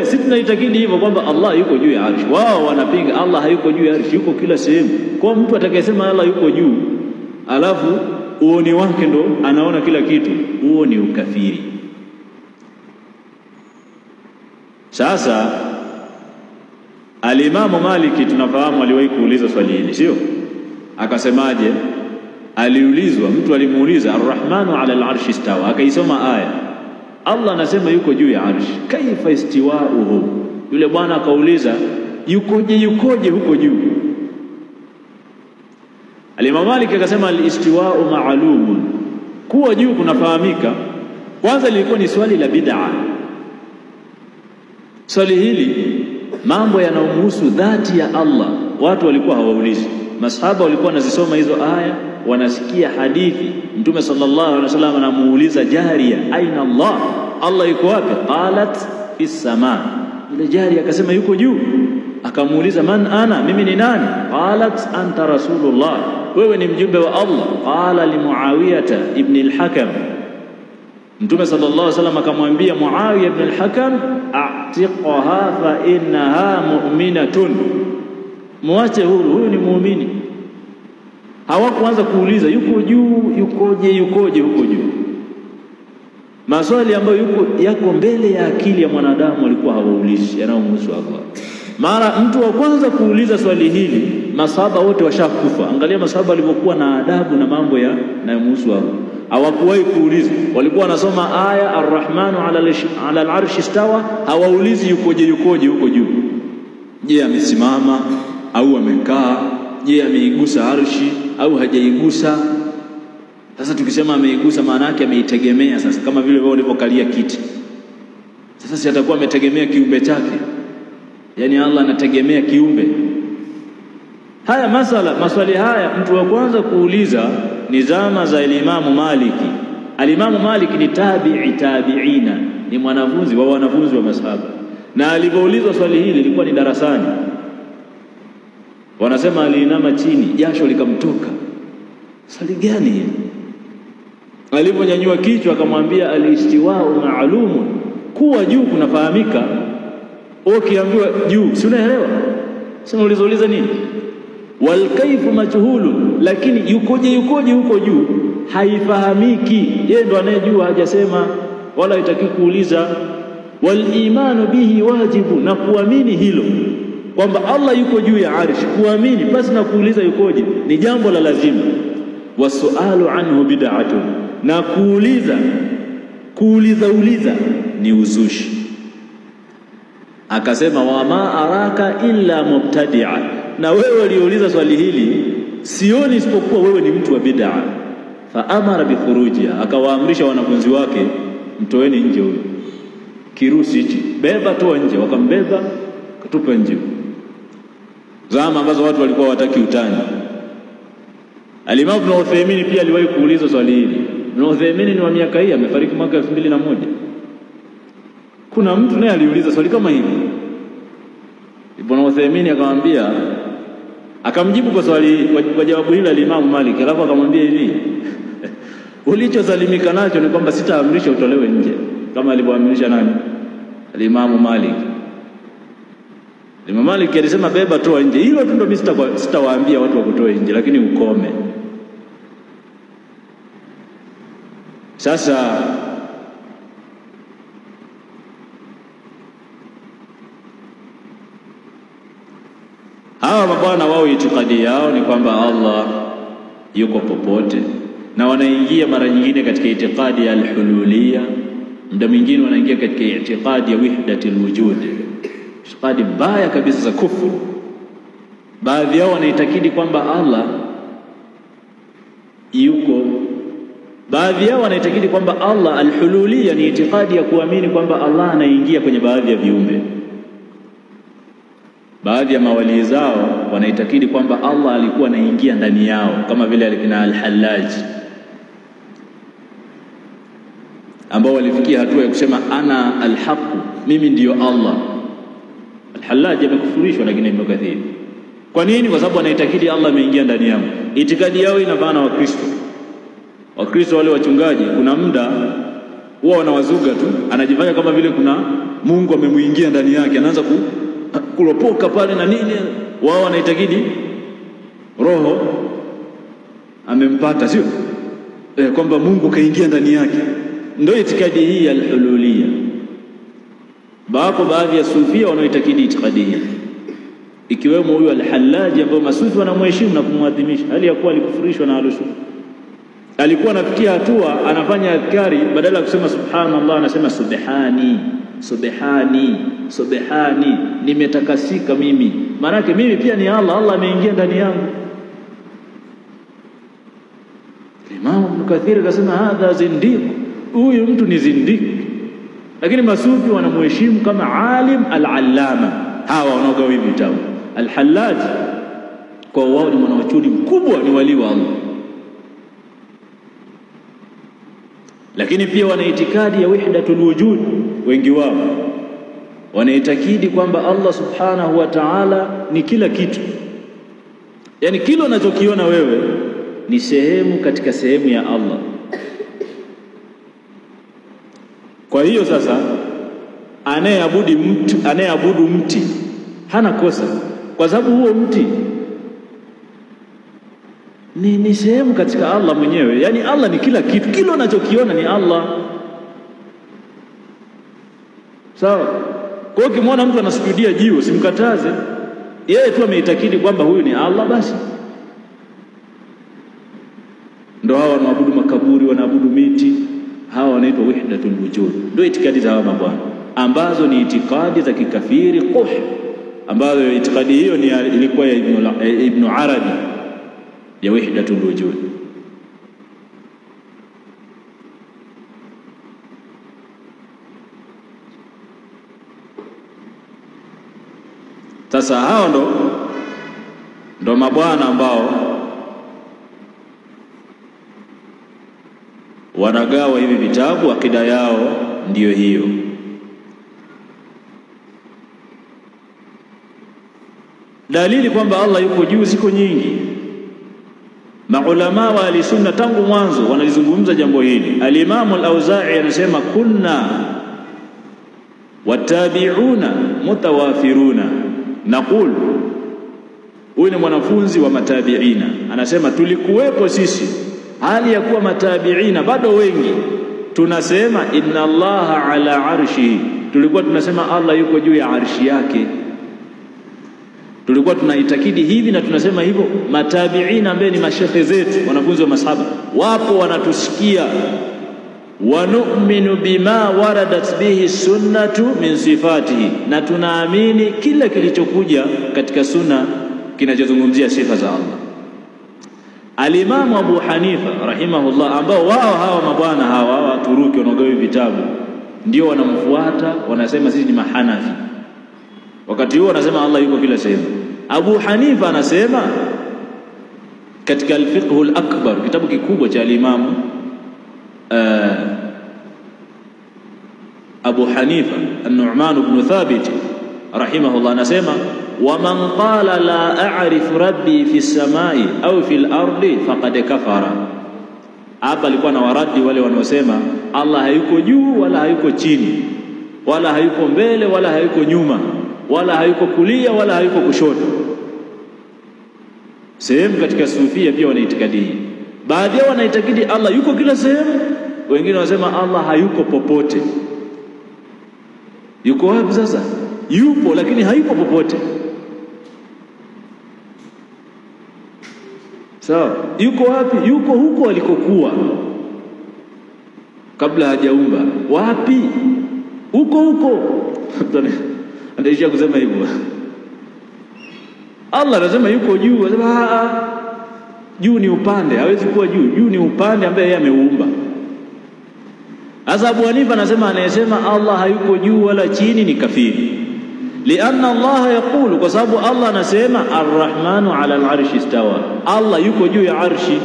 Sisi tunaitakidi hivyo kwamba Allah yuko juu ya arshi. Wao wanapinga Allah hayuko juu ya arshi, yuko kila sehemu. Kwa mtu atakayesema Allah yuko juu alafu uoni wake ndo anaona kila kitu, huo ni ukafiri. Sasa Al-Imamu Maliki tunafahamu aliwahi kuuliza swali hili, sio? Akasemaje? Aliulizwa, mtu alimuuliza Ar-Rahmanu 'ala al-'arshi istawa, akaisoma aya, Allah anasema yuko juu ya arshi, kaifa istiwa'uhu. Yule bwana akauliza yukoje huko juu? Al-Imam Malik akasema al-istiwa'u ma'lumun, kuwa juu kunafahamika. Kwanza lilikuwa ni swali la bid'a. Swali hili mambo yanayohusu dhati ya Allah watu walikuwa hawaulizi. Masahaba walikuwa wanazisoma hizo aya, wanasikia hadithi, Mtume sallallahu alaihi wasallam anamuuliza jaria, aina Allah, Allah yuko wapi? Qalat fis sama. Ile jaria akasema yuko juu. Akamuuliza man ana, mimi ni nani? Qalat anta rasulullah, wewe ni mjumbe wa Allah. Qala li Muawiyah ibn al-Hakam, Mtume sallallahu alaihi wasallam akamwambia Muawiyah ibn al-Hakam, a'tiqha fa innaha mu'minatun, muache huru, huyu ni muumini. Hawakuanza kuuliza yuko juu, yukoje huko juu. Maswali ambayo yako mbele ya akili ya mwanadamu walikuwa hawaulizi yanayomhusu Allah. Mara mtu wa kwanza kuuliza swali hili, masahaba wote washakufa. Angalia masahaba walivyokuwa na adabu na mambo yanayomhusu Allah. Hawakuwahi kuuliza, walikuwa wanasoma aya Ar-Rahmanu ala al-arshi istawa, hawaulizi yukoje huko juu. Je, amesimama au amekaa? Je, ameigusa arshi au hajaigusa? Sasa tukisema ameigusa maana yake ameitegemea. Sasa kama vile wewe ulipokalia kiti, sasa si atakuwa ametegemea kiumbe chake? Yani Allah anategemea kiumbe? Haya maswali haya mtu wa kwanza kuuliza ni zama za Imamu Maliki. Alimamu Maliki ni tabi'ina, ni mwanafunzi wa wanafunzi wa masahaba, na alipoulizwa swali hili lilikuwa ni darasani. Wanasema aliinama chini, jasho likamtoka. Swali gani hili? Aliponyanyua kichwa akamwambia al-istiwa'u ma'lumun, kuwa juu kunafahamika. Ukiambiwa juu si unaelewa? Sasa uliza nini? Wal kayfu majhulun, lakini yukoje huko juu haifahamiki. Yeye ndo anayejua, hajasema wala hataki kuuliza. Wal imanu bihi wajibu, na kuamini hilo kwamba Allah yuko juu ya arshi, kuamini basi na kuuliza yukoje ni jambo la lazima. Wasualu anhu bid'atun, na kuuliza ni uzushi. Akasema wama araka illa mubtadi'a, na wewe uliuliza swali hili sioni isipokuwa wewe ni mtu wa bid'a. Fa amara bi khurujiha, akawaamrisha wanafunzi wake, mtoeni nje huyo kirusi hichi, beba toa nje. Wakambeba katupa nje. Zama ambazo watu walikuwa wataki utani. Al-Imam Ibn Uthaymeen pia aliwahi kuuliza swali hili. Ibn Uthaymeen ni wa miaka hii, amefariki mwaka 2001. Kuna mtu naye aliuliza swali kama hili. Ibn Uthaymeen akamwambia, akamjibu kwa swali kwa jawabu hili al-Imam Malik, alafu akamwambia hivi ulichozalimika nacho ni kwamba sitaamrisha utolewe nje kama alivyoamrisha nani? Al-Imam Malik. Imam Malik alisema beba toa nje. Hilo tu ndio mimi sitawaambia watu wakutoe nje, lakini ukome. Sasa hawa mabwana wao itikadi yao ni kwamba Allah yuko popote, na wanaingia mara nyingine katika itikadi ya al-hululiyya, muda mwingine wanaingia katika itikadi ya wahdatul wujud, itikadi mbaya kabisa za kufuru. Baadhi yao wanaitakidi kwamba Allah yuko, baadhi yao wanaitakidi kwamba Allah, al-hululiyya ni itikadi ya kuamini kwamba Allah anaingia kwenye baadhi ya viumbe. Baadhi ya mawali zao wanaitakidi kwamba Allah alikuwa anaingia ndani yao, kama vile alikina al-Hallaj, ambao walifikia hatua ya kusema ana al-haq, mimi ndiyo Allah. Al-Hallaj amekufurishwa na Ibn Kathir. Kwa nini? Kwa sababu anaitakidi Allah ameingia ndani yao. Itikadi yao inafanana na Wakristo wale wachungaji, kuna muda huwa wanawazuga tu, anajifanya kama vile kuna Mungu amemuingia ndani yake, anaanza kulopoka pale na nini. Wao wanaitakidi roho amempata, sio kwamba Mungu kaingia ndani yake. Ndio itikadi hii ya al-hululiyya. Baadhi ya sufia wanaitakidi itikadi hii, ikiwemo huyu al-Hallaj ambaye masufi wanamheshimu na kumwadhimisha, hali ya kuwa alikufurishwa na al-sufi. Alikuwa anafikia hatua anafanya adhkari, badala ya kusema subhanallah anasema subhani, nimetakasika mimi. Maana yake mimi pia ni Allah, Allah ameingia ndani yangu. Imam Ibn Kathir akasema hadha zindiq, huyu mtu ni zindiq. Lakini masufi wanamheshimu kama alim al-allama. Hawa wanaogawa hivi vitabu. Al-Hallaj kwa wao ni mwanachuoni mkubwa, ni wali wa Allah. Lakini pia wana itikadi ya wahdatul wujud. Wengi wao wanaitakidi kwamba Allah subhanahu wa ta'ala ni kila kitu, yani kila unachokiona wewe ni sehemu katika sehemu ya Allah. Kwa hiyo sasa anayeabudu mti hana kosa, kwa sababu huo mti ni sehemu katika Allah mwenyewe. Yani Allah ni kila kitu, kila unachokiona ni Allah. Sawa? Kwa hiyo ukimwona mtu anasujudia jiwe usimkataze, yeye tu ameitakidi kwamba huyu ni Allah basi. Ndio hawa wanaabudu makaburi, wanaabudu miti, hawa wanaitwa wahdatul wujud. Ndio itikadi za hawa mabwana ambazo ni itikadi za kikafiri quh, ambazo itikadi hiyo ni ilikuwa ya Ibn Arabi ya wahdatul wujud. Sasa hao ndo mabwana ambao wanagawa hivi vitabu. Akida yao ndiyo hiyo. Dalili kwamba Allah yuko juu ziko nyingi. Maulama wa al-sunna tangu mwanzo wanalizungumza jambo hili. Al-Imam al-Auza'i anasema kunna watabi'una mutawafiruna naqul. Huyu ni mwanafunzi wa matabi'ina, anasema tulikuwepo sisi hali ya kuwa matabi'ina bado wengi, tunasema inna Allaha ala arshi. Tulikuwa tunasema Allah yuko juu ya arshi yake. Tulikuwa tunaitakidi hivi na tunasema hivyo. Matabi'ina ambaye ni mashekhe zetu, wanafunzi wa masahaba, wapo wanatusikia. Wa nu'minu bima waradat bihi sunnatu min sifatihi, na tunaamini kila kilichokuja katika sunna kinachozungumzia sifa za Allah. Al-Imam Abu Hanifa rahimahullah, ambao wao hawa mabwana hawa wa Turuki wanaogawa vitabu ndio wanamfuata, wanasema sisi ni mahanafi. Wakati huo wanasema Allah yuko kila sehemu. Abu Hanifa anasema katika al-Fiqh al-Akbar, kitabu kikubwa cha al-Imam Abu Hanifa an-Nu'man ibn Thabit rahimahullah, anasema waman qala la a'rifu rabbi fi samai au fil ardi faqad kafara. Hapa alikuwa na waradi wale wanaosema Allah hayuko juu wala hayuko chini, wala hayuko mbele wala hayuko nyuma, wala hayuko kulia wala hayuko kushoto. Sehemu katika sufia pia wanaitakidi hii. Baadhi yao wanaitakidi Allah yuko kila sehemu, wengine wanasema Allah hayuko popote. Yuko wapi sasa? Yupo lakini hayuko popote. Sawa? Yuko wapi? Yuko huko alikokuwa kabla hajaumba. Wapi? Huko. Anaisha kusema hivyo. Allah anasema yuko juu, anasema juu ni upande, hawezi kuwa juu. Juu ni upande ambaye yeye ameumba. Sasa Abu Hanifa anasema anayesema Allah hayuko juu wala chini ni kafiri. Lianna Allah yaqulu, kwa sababu Allah anasema Ar-Rahmanu ala al-arshi istawa, Allah yuko juu ya arshi.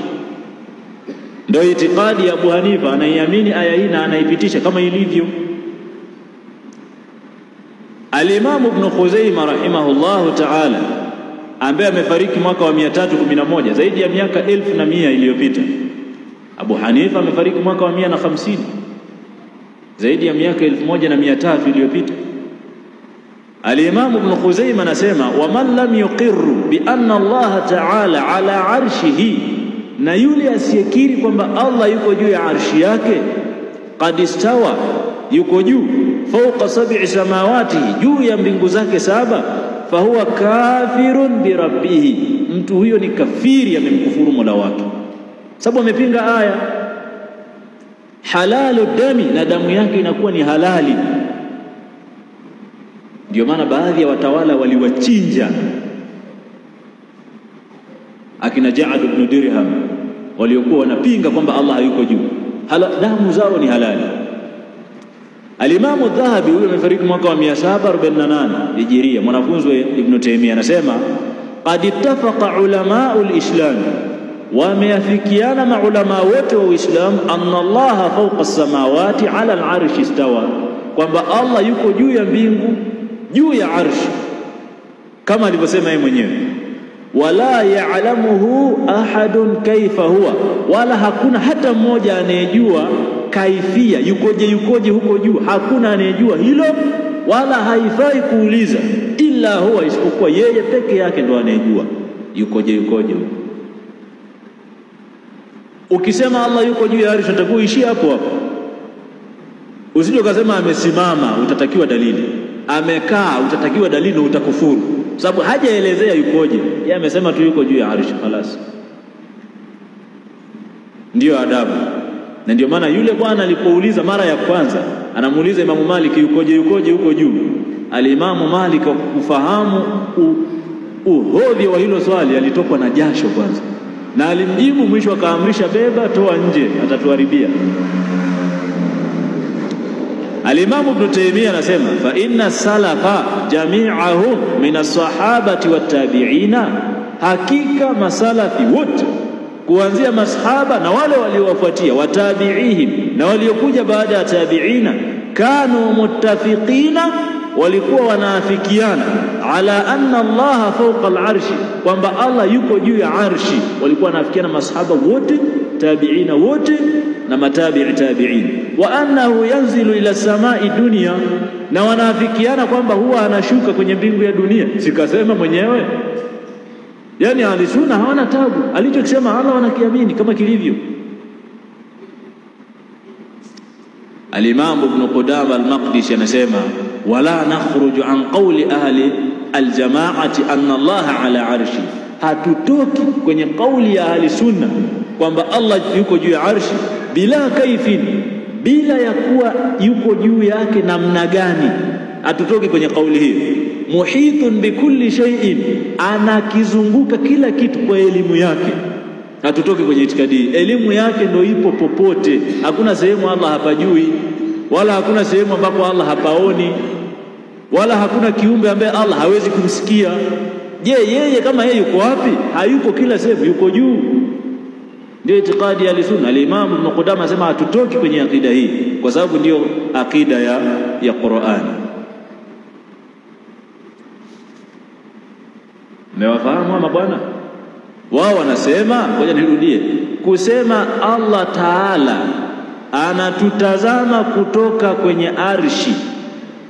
Ndio itikadi ya Abu Hanifa, anaiamini aya hii na anaipitisha kama ilivyo. Al-Imam Ibn Khuzaimah rahimahullahu ta'ala, ambaye amefariki mwaka wa 311, zaidi ya miaka 1100 iliyopita. Abu Hanifa amefariki mwaka wa 150, zaidi ya miaka 1300 iliyopita. Al-Imam Ibn Khuzaimah anasema wa man lam yuqirru bi anna Allah ta'ala ala arshihi, na yule asiyekiri kwamba Allah yuko juu ya arshi yake, qad istawa, yuko juu, fawqa sab'i samawati, juu ya mbingu zake saba, fahuwa kafirun bi rabbih, mtu huyo ni kafiri, amemkufuru Mola wake, sababu amepinga aya. Halalu dami, na damu yake inakuwa ni halali. Ndio maana baadhi ya watawala waliwachinja akina Ja'ad ibn Dirham, waliokuwa wanapinga kwamba Allah hayuko juu, damu zao ni halali. Al-Imam Adh-Dhahabi, huyo amefariki mwaka wa 748 Hijiria, mwanafunzi wa Ibn Taymiyyah, anasema qad ittafaqa ulama'u al-Islam, wameafikiana maulama wote wa Uislamu, anna Allah fawqa as-samawati 'ala al-'arshi istawa, kwamba Allah yuko juu ya mbingu, juu ya arshi, kama alivyosema yeye mwenyewe. Wala ya'lamuhu ahadun kaifa huwa, wala hakuna hata mmoja anayejua kaifia, yukoje huko juu, hakuna anayejua hilo, wala haifai kuuliza, illa huwa, isipokuwa yeye peke yake ndo anayejua yukoje. Ukisema Allah yuko juu ya arshi, utakuwa ishia hapo hapo. Usije ukasema amesimama, utatakiwa dalili. Amekaa, utatakiwa dalili na utakufuru, sababu hajaelezea yukoje. Yeye amesema tu yuko juu ya arshi, خلاص. Ndio adabu. Na ndio maana yule bwana alipouliza mara ya kwanza, anamuuliza Imamu Malik yukoje huko juu, Al-Imamu Malik kufahamu uhodhi wa hilo swali alitokwa na jasho kwanza, na alimjibu mwisho akaamrisha, beba toa nje, atatuharibia. Al-Imam Ibn Taymiyyah anasema fa inna salafa jami'ahum min as-sahabati wat-tabi'ina, hakika masalafi wote kuanzia masahaba na wale waliowafuatia, watabi'ihim na waliokuja baada ya tabi'ina, kanu muttafiqina, walikuwa wanaafikiana, ala anna Allah fawqa al-arshi, kwamba Allah yuko juu ya arshi. Walikuwa wanaafikiana masahaba wote, tabi'ina wote na matabi'i tabi'in, wa annahu yanzilu ila samai dunya, na wanaafikiana kwamba huwa anashuka kwenye mbingu ya dunia. Sikasema mwenyewe, yani Ahlusunna hawana tabu, alichokisema Allah wanakiamini kama kilivyo. Al-Imam Ibn Qudama al-Maqdisi anasema wala nakhruju an qawli ahli al-jama'ati anna Allah ala arshi, hatutoki kwenye kauli ya ahli sunna kwamba Allah yuko juu ya arshi, bila kaifin, bila ya kuwa yuko juu yake namna gani, hatutoki kwenye kauli hii. Muhitun bikulli shay'in, anakizunguka kila kitu kwa elimu yake. Hatutoki kwenye itikadi, elimu yake ndio ipo popote. Hakuna sehemu Allah hapajui, wala hakuna sehemu ambapo Allah hapaoni, wala hakuna kiumbe ambaye Allah hawezi kumsikia. Je, yeye kama yeye yuko wapi? Hayuko kila sehemu, yuko juu. Ndio itikadi ya Sunna. Al-Imam Ibn Qudama anasema hatutoki kwenye akida hii kwa sababu ndio akida ya Qur'an. Mmewafahamu ama bwana? Wao wanasema, ngoja nirudie, kusema Allah Taala anatutazama kutoka kwenye arshi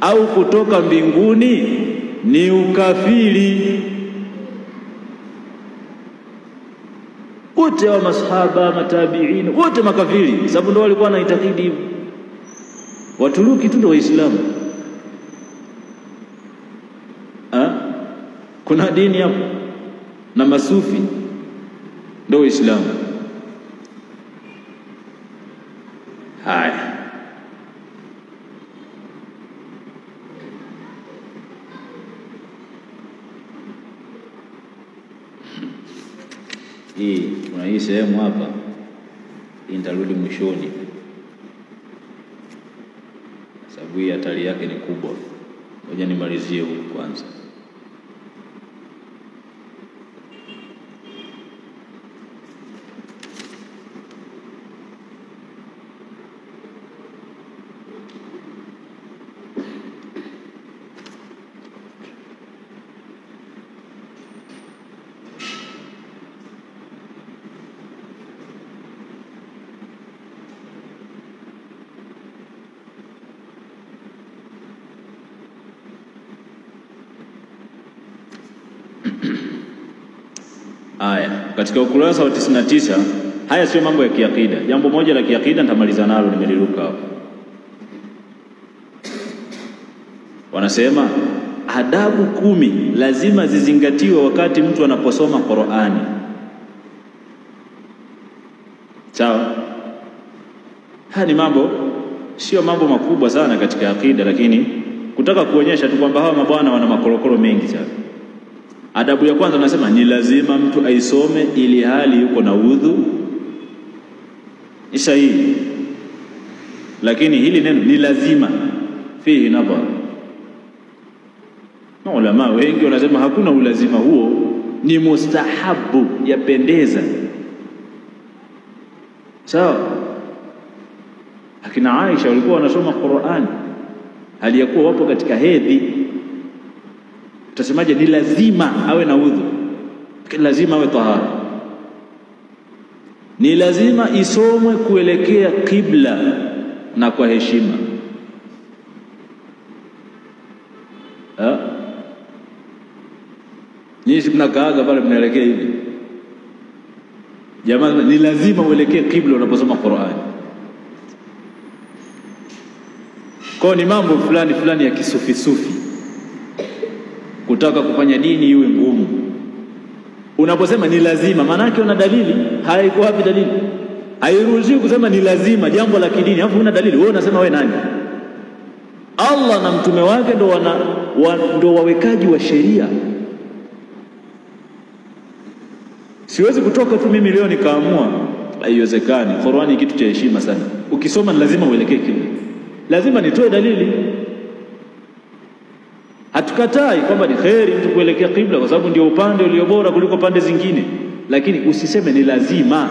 au kutoka mbinguni ni ukafiri. Wote wa masahaba, matabi'in, wote makafiri, sababu ndio walikuwa wanaitakidi hivyo. Waturuki tu ndio Waislamu. Kuna dini hapo, na masufi ndio Waislamu. Haya, kuna hii sehemu hapa nitarudi mwishoni, sababu hii hatari yake ni kubwa. Ngoja nimalizie huko kwanza. Haya, katika ukurasa wa 99, haya sio mambo ya kiakida. Jambo moja la kiakida nitamaliza nalo, nimeliruka hapo. Wanasema adabu 10 lazima zizingatiwe wakati mtu anaposoma Qur'ani. Sawa? Haya ni mambo, sio mambo makubwa sana katika akida, lakini kutaka kuonyesha tu kwamba hawa mabwana wana makorokoro mengi sana. Adabu ya kwanza nasema ni lazima mtu aisome ili hali yuko na udhu, ni sahihi, lakini hili neno ni lazima fihi nadhar. Na ulama wengi wanasema hakuna ulazima huo, ni mustahabu, yapendeza. Sawa. Akina Aisha walikuwa wanasoma Qur'an hali yakuwa wapo katika hedhi, utasemaje ni lazima awe na udhu? Lazima awe tahara, ni lazima isomwe kuelekea kibla na kwa heshima. Nyinyi mnakaaga pale mnaelekea hivi, jamaa ni lazima uelekee kibla unaposoma Qur'an. Kwa ni mambo fulani fulani ya kisufi kutaka kufanya dini iwe ngumu. Unaposema ni lazima, maana yake una dalili? Haiko wapi dalili? Hairuhusiwi kusema ni lazima jambo la kidini alafu una dalili. Wewe unasema wewe nani? Allah na mtume wake ndo wawekaji wa sheria. Siwezi kutoka tu mimi leo nikaamua, haiwezekani. Qur'ani kitu cha heshima sana. Ukisoma ni lazima uelekee kibla. Lazima nitoe dalili. Hatukatai kwamba ni kheri mtu kuelekea kibla kwa sababu ndio upande ulio bora kuliko pande zingine, lakini usiseme ni lazima.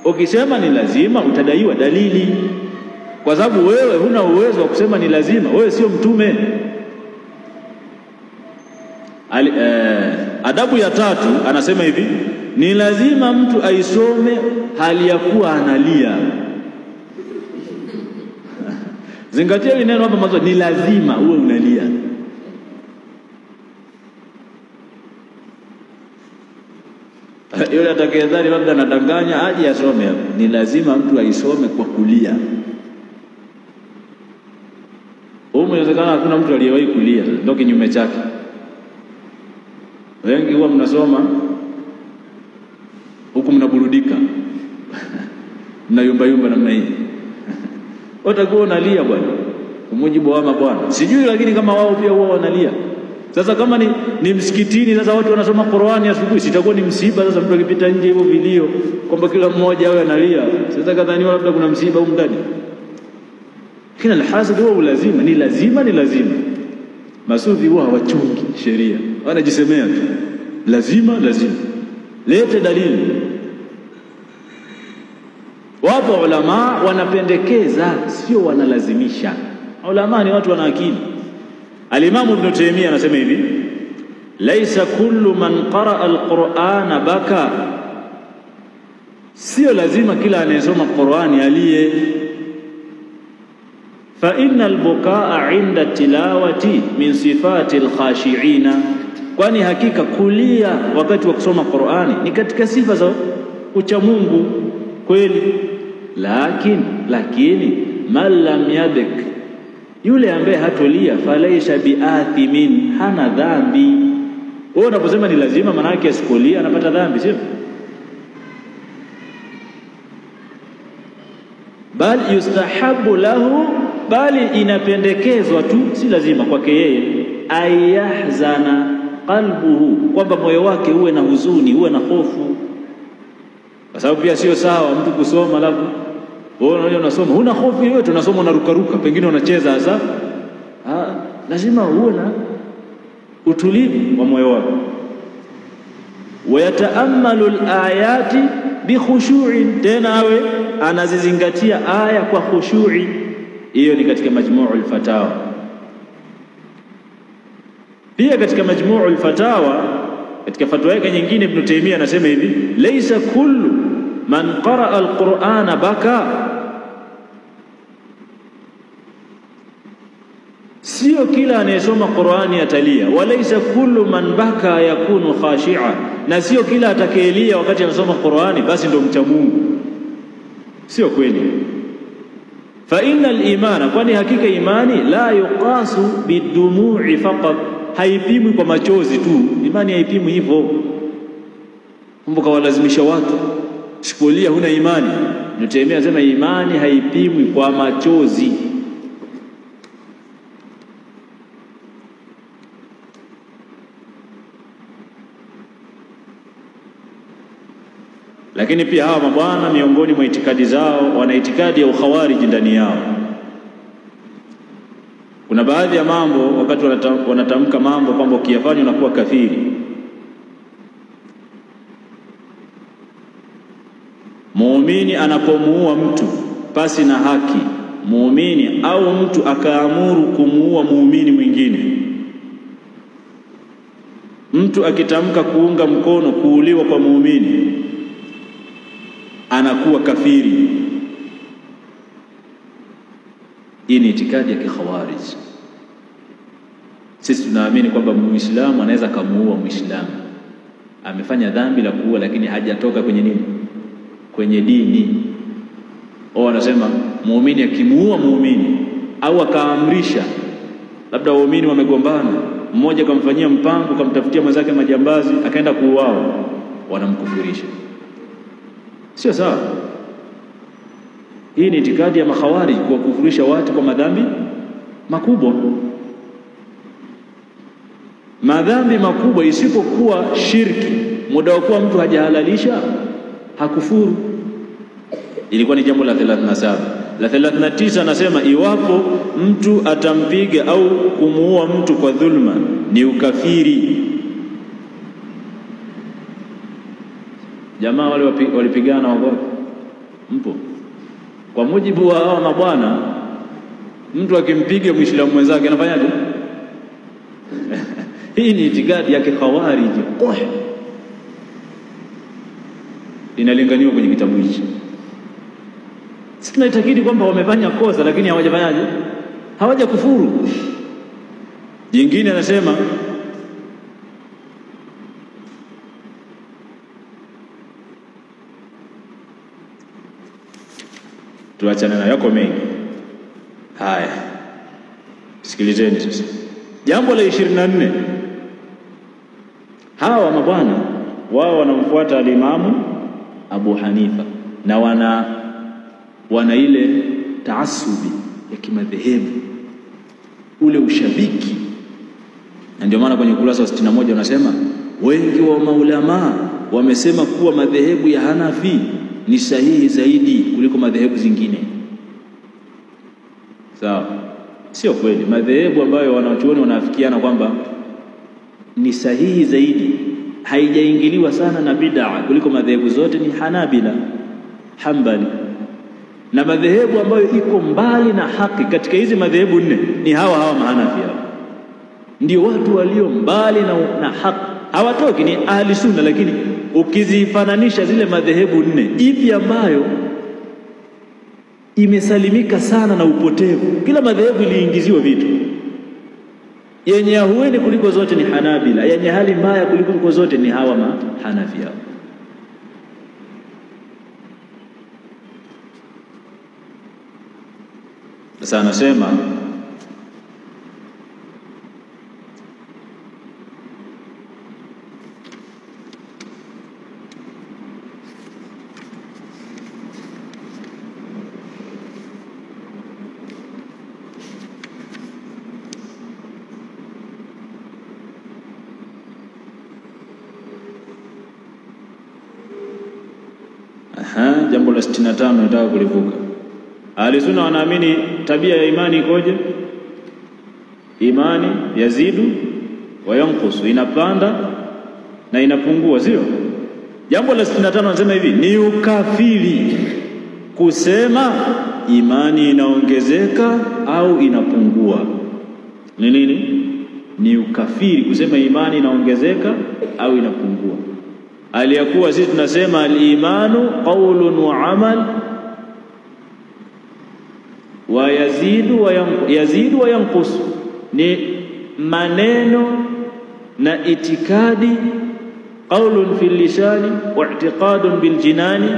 Ukisema ni lazima utadaiwa dalili, kwa sababu wewe huna uwezo wa kusema ni lazima. Wewe sio mtume. Adabu ya 3 anasema hivi, ni lazima mtu aisome hali ya kuwa analia. Zingatia hili neno hapa mwanzo, ni lazima uwe unalia. Yule atakayedhani labda anadanganya aje asome hapo. Ni lazima mtu aisome kwa kulia. Inawezekana hakuna mtu aliyewahi kulia, ndio kinyume chake. Wengi huwa mnasoma huku mnaburudika. Mnayumba namna hii. Utakuwa unalia bwana, kwa mujibu wa bwana. Sijui, lakini kama wao pia huwa wanalia. Sasa kama ni msikitini, sasa watu wanasoma Qur'ani asubuhi, sitakuwa ni msiba sasa mtu akipita nje hivyo vilio kwamba kila mmoja awe analia. Sasa kadhaniwa labda kuna msiba huko ndani. Kila alhasil huwa lazima, ni lazima. Masufi huwa hawachungi sheria, wanajisemea tu lazima. Lete dalili. Wapo ulama wanapendekeza, sio wanalazimisha. Ulama ni watu wana akili. Al-Imam Ibn Taymiyyah anasema hivi, laisa kullu man qaraa al-Qur'ana baka, sio lazima kila anayesoma Qur'ani alie. Fa inna al-bukaa 'inda tilawati min sifati al-khashi'ina, kwani hakika kulia wakati wa kusoma Qur'ani ni katika sifa za ucha Mungu kweli. Lakini man lam yabik, yule ambaye hatolia, falaisha biathimin, hana dhambi. Wewe unaposema ni lazima, maana yake asikolia anapata dhambi, sio? Bal yustahabu lahu, bali inapendekezwa tu, si lazima kwake yeye, ayahzana qalbuhu, kwamba moyo wake uwe na huzuni, uwe na hofu. Kwa sababu pia sio sawa mtu kusoma alafu wewe unasoma huna hofu yoyote, unasoma unarukaruka, pengine unacheza. Sasa lazima uwe na utulivu wa moyo wako. Wayataammalu al-ayati bi khushu'in, tena awe anazizingatia aya kwa khushu'i. Hiyo ni katika Majmu'ul Fatawa. Pia katika Majmu'ul Fatawa, katika fatwa yake nyingine, Ibn Taymiyyah anasema hivi, laysa kullu man qaraa al-Qur'ana baka, sio kila anayesoma Qur'ani atalia. Walaysa kullu man baka yakunu khashi'a, na sio kila atakayelia wakati anasoma Qur'ani basi ndo mcha Mungu. Sio kweli. Fa innal imana, kwani hakika imani la yuqasu bidumu'i faqat, haipimwi kwa machozi tu. Imani haipimwi hivyo. Kumbe kawalazimisha watu sikulia huna imani. Nitaemea sema imani haipimwi kwa machozi. Lakini pia hawa mabwana miongoni mwa itikadi zao wana itikadi ya ukhawarij ndani yao. Kuna baadhi ya mambo wakati wanatamka mambo kwamba ukiyafanya unakuwa kafiri. Muumini anapomuua mtu pasi na haki, muumini au mtu akaamuru kumuua muumini mwingine, mtu akitamka kuunga mkono kuuliwa kwa muumini anakuwa kafiri. Hii ni itikadi ya kikhawarij. Sisi tunaamini kwamba Muislamu anaweza kumuua Muislamu, amefanya dhambi la kuua lakini hajatoka kwenye nini? Kwenye dini. Wanasema muumini akimuua muumini au akaamrisha, labda waumini wamegombana, mmoja kamfanyia mpango, kamtafutia mwenzake majambazi, akaenda kuuao, wanamkufurisha. Sio sawa. Hii ni itikadi ya makhawarij, kuwakufurisha watu kwa madhambi makubwa. Madhambi makubwa isipokuwa shirki, muda wa kuwa mtu hajahalalisha hakufuru. Ilikuwa ni jambo la 37. La 39 anasema iwapo mtu atampiga au kumuua mtu kwa dhulma ni ukafiri. Jamaa wale walipigana wako mpo. Kwa mujibu wa hao mabwana, mtu akimpiga Muislamu mwenzake anafanyaje? Hii ni itikadi ya kikhawarij. Inalinganiwa kwenye kitabu hichi. Sisi tunaitakidi kwamba wamefanya kosa lakini hawajafanyaje? Hawajakufuru. Jingine anasema tuachane na yako mengi. Haya, sikilizeni sasa. Jambo la 24. Hawa mabwana wao wanamfuata al-Imamu Abu Hanifa na wana ile taasubi ya kimadhehebu, ule ushabiki. Na ndio maana kwenye ukurasa wa 61 wanasema wengi wa maulama wamesema kuwa madhehebu ya Hanafi ni sahihi zaidi kuliko madhehebu zingine. Sawa? Sio kweli. Madhehebu ambayo wanachuoni wanaafikiana kwamba ni sahihi zaidi, haijaingiliwa sana na bid'a kuliko madhehebu zote ni Hanabila, Hanbali. Na madhehebu ambayo iko mbali na haki katika hizi madhehebu 4 ni hawa Mahanafi hao. Ndio watu walio mbali na haki. Hawatoki, ni ahli sunna, lakini ukizifananisha zile madhehebu 4, ipi ambayo imesalimika sana na upotevu? Kila madhehebu iliingiziwa vitu. Yenye ahueni kuliko zote ni Hanabila, yenye hali mbaya kuliko zote ni hawa Mahanafi hao. Sasa anasema jambo la 65 nataka kulivuka. Ahli sunna wanaamini tabia ya imani ikoje? Imani yazidu wa yanqusu, inapanda na inapungua, sio? Jambo la 65 wanasema hivi, ni ukafiri kusema imani inaongezeka au inapungua. Ni nini? Ni ukafiri kusema imani inaongezeka au inapungua. Aliyakuwa sisi tunasema al-imanu qawlun wa amal wa yazidu wa yanqus, ni maneno na itikadi, qawlun fil lisani wa i'tiqadun bil jinani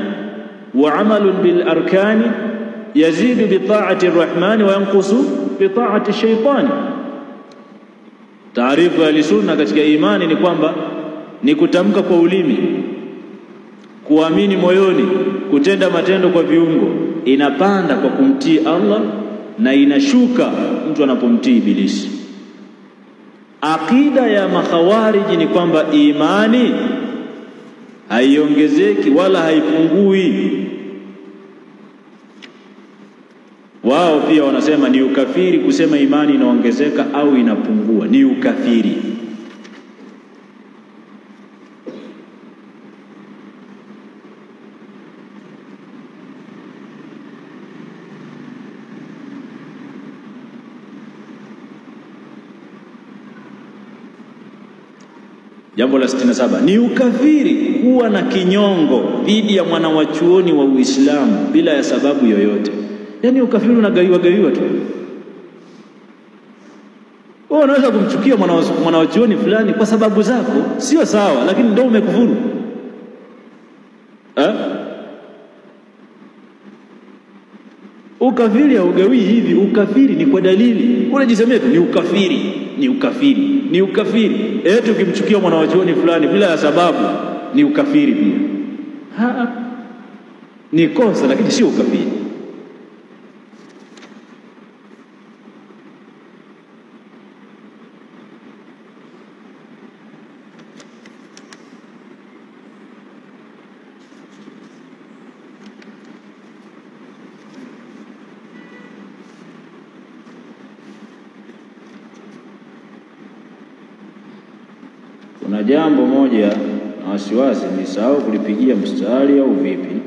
wa amalun bil arkani, yazidu bi ta'ati ar-rahmani wa yanqusu bi ta'ati ash-shaytani. Taarifu ya sunna katika imani ni kwamba ni kutamka kwa ulimi, kuamini moyoni, kutenda matendo kwa viungo. Inapanda kwa kumtii Allah na inashuka mtu anapomtii Ibilisi. Akida ya makhawariji ni kwamba imani haiongezeki wala haipungui. Wao pia wanasema ni ukafiri kusema imani inaongezeka au inapungua, ni ukafiri. Jambo la 67, ni ukafiri kuwa na kinyongo dhidi ya mwanawachuoni wa Uislamu bila ya sababu yoyote. Yani ukafiri unagaiwa tu. Wewe unaweza kumchukia mwanawachuoni fulani kwa sababu zako, sio sawa, lakini ndio umekufuru. Ukafiri haugawi hivi, ukafiri ni kwa dalili. Unajisemea tu ni ukafiri. Eti ukimchukia mwanawachuoni fulani bila ya sababu ni ukafiri pia. Ni kosa lakini sio ukafiri. Kuna jambo moja na wasiwasi, nisahau kulipigia mstari au vipi?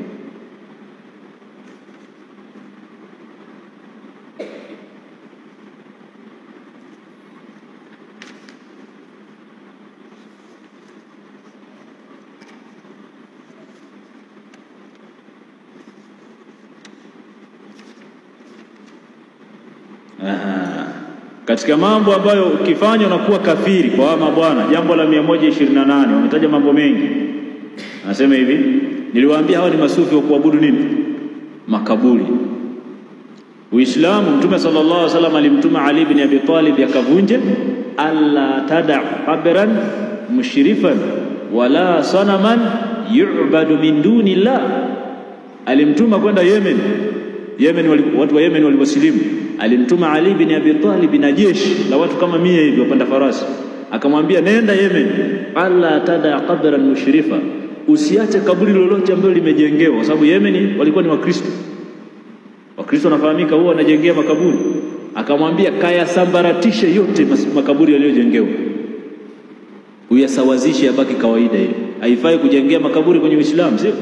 Katika mambo ambayo ukifanya unakuwa kafiri kwa wama bwana, jambo la 128 wametaja mambo mengi. Anasema hivi, niliwaambia hawa ni masufi wa kuabudu nini? Makaburi. Uislamu, Mtume sallallahu alaihi wasallam alimtuma Ali ibn Abi Talib yakavunje alla tada qabran mushrifan wala sanaman yu'badu min dunillah. Alimtuma kwenda Yemen. Watu wa Yemen waliwasilimu. Alimtuma Ali ibn Abi Talib na jeshi la watu kama 100 hivi wapanda farasi, akamwambia nenda Yemen, alla tada qabran mushrifa, usiache kaburi lolote ambalo limejengewa, kwa sababu Yemen walikuwa ni Wakristo. Wakristo wanafahamika huwa wanajengea makaburi. Akamwambia kaya sambaratishe yote makaburi yaliyojengewa, uyasawazishe yabaki kawaida. Hiyo haifai kujengea makaburi kwenye Uislamu, sio?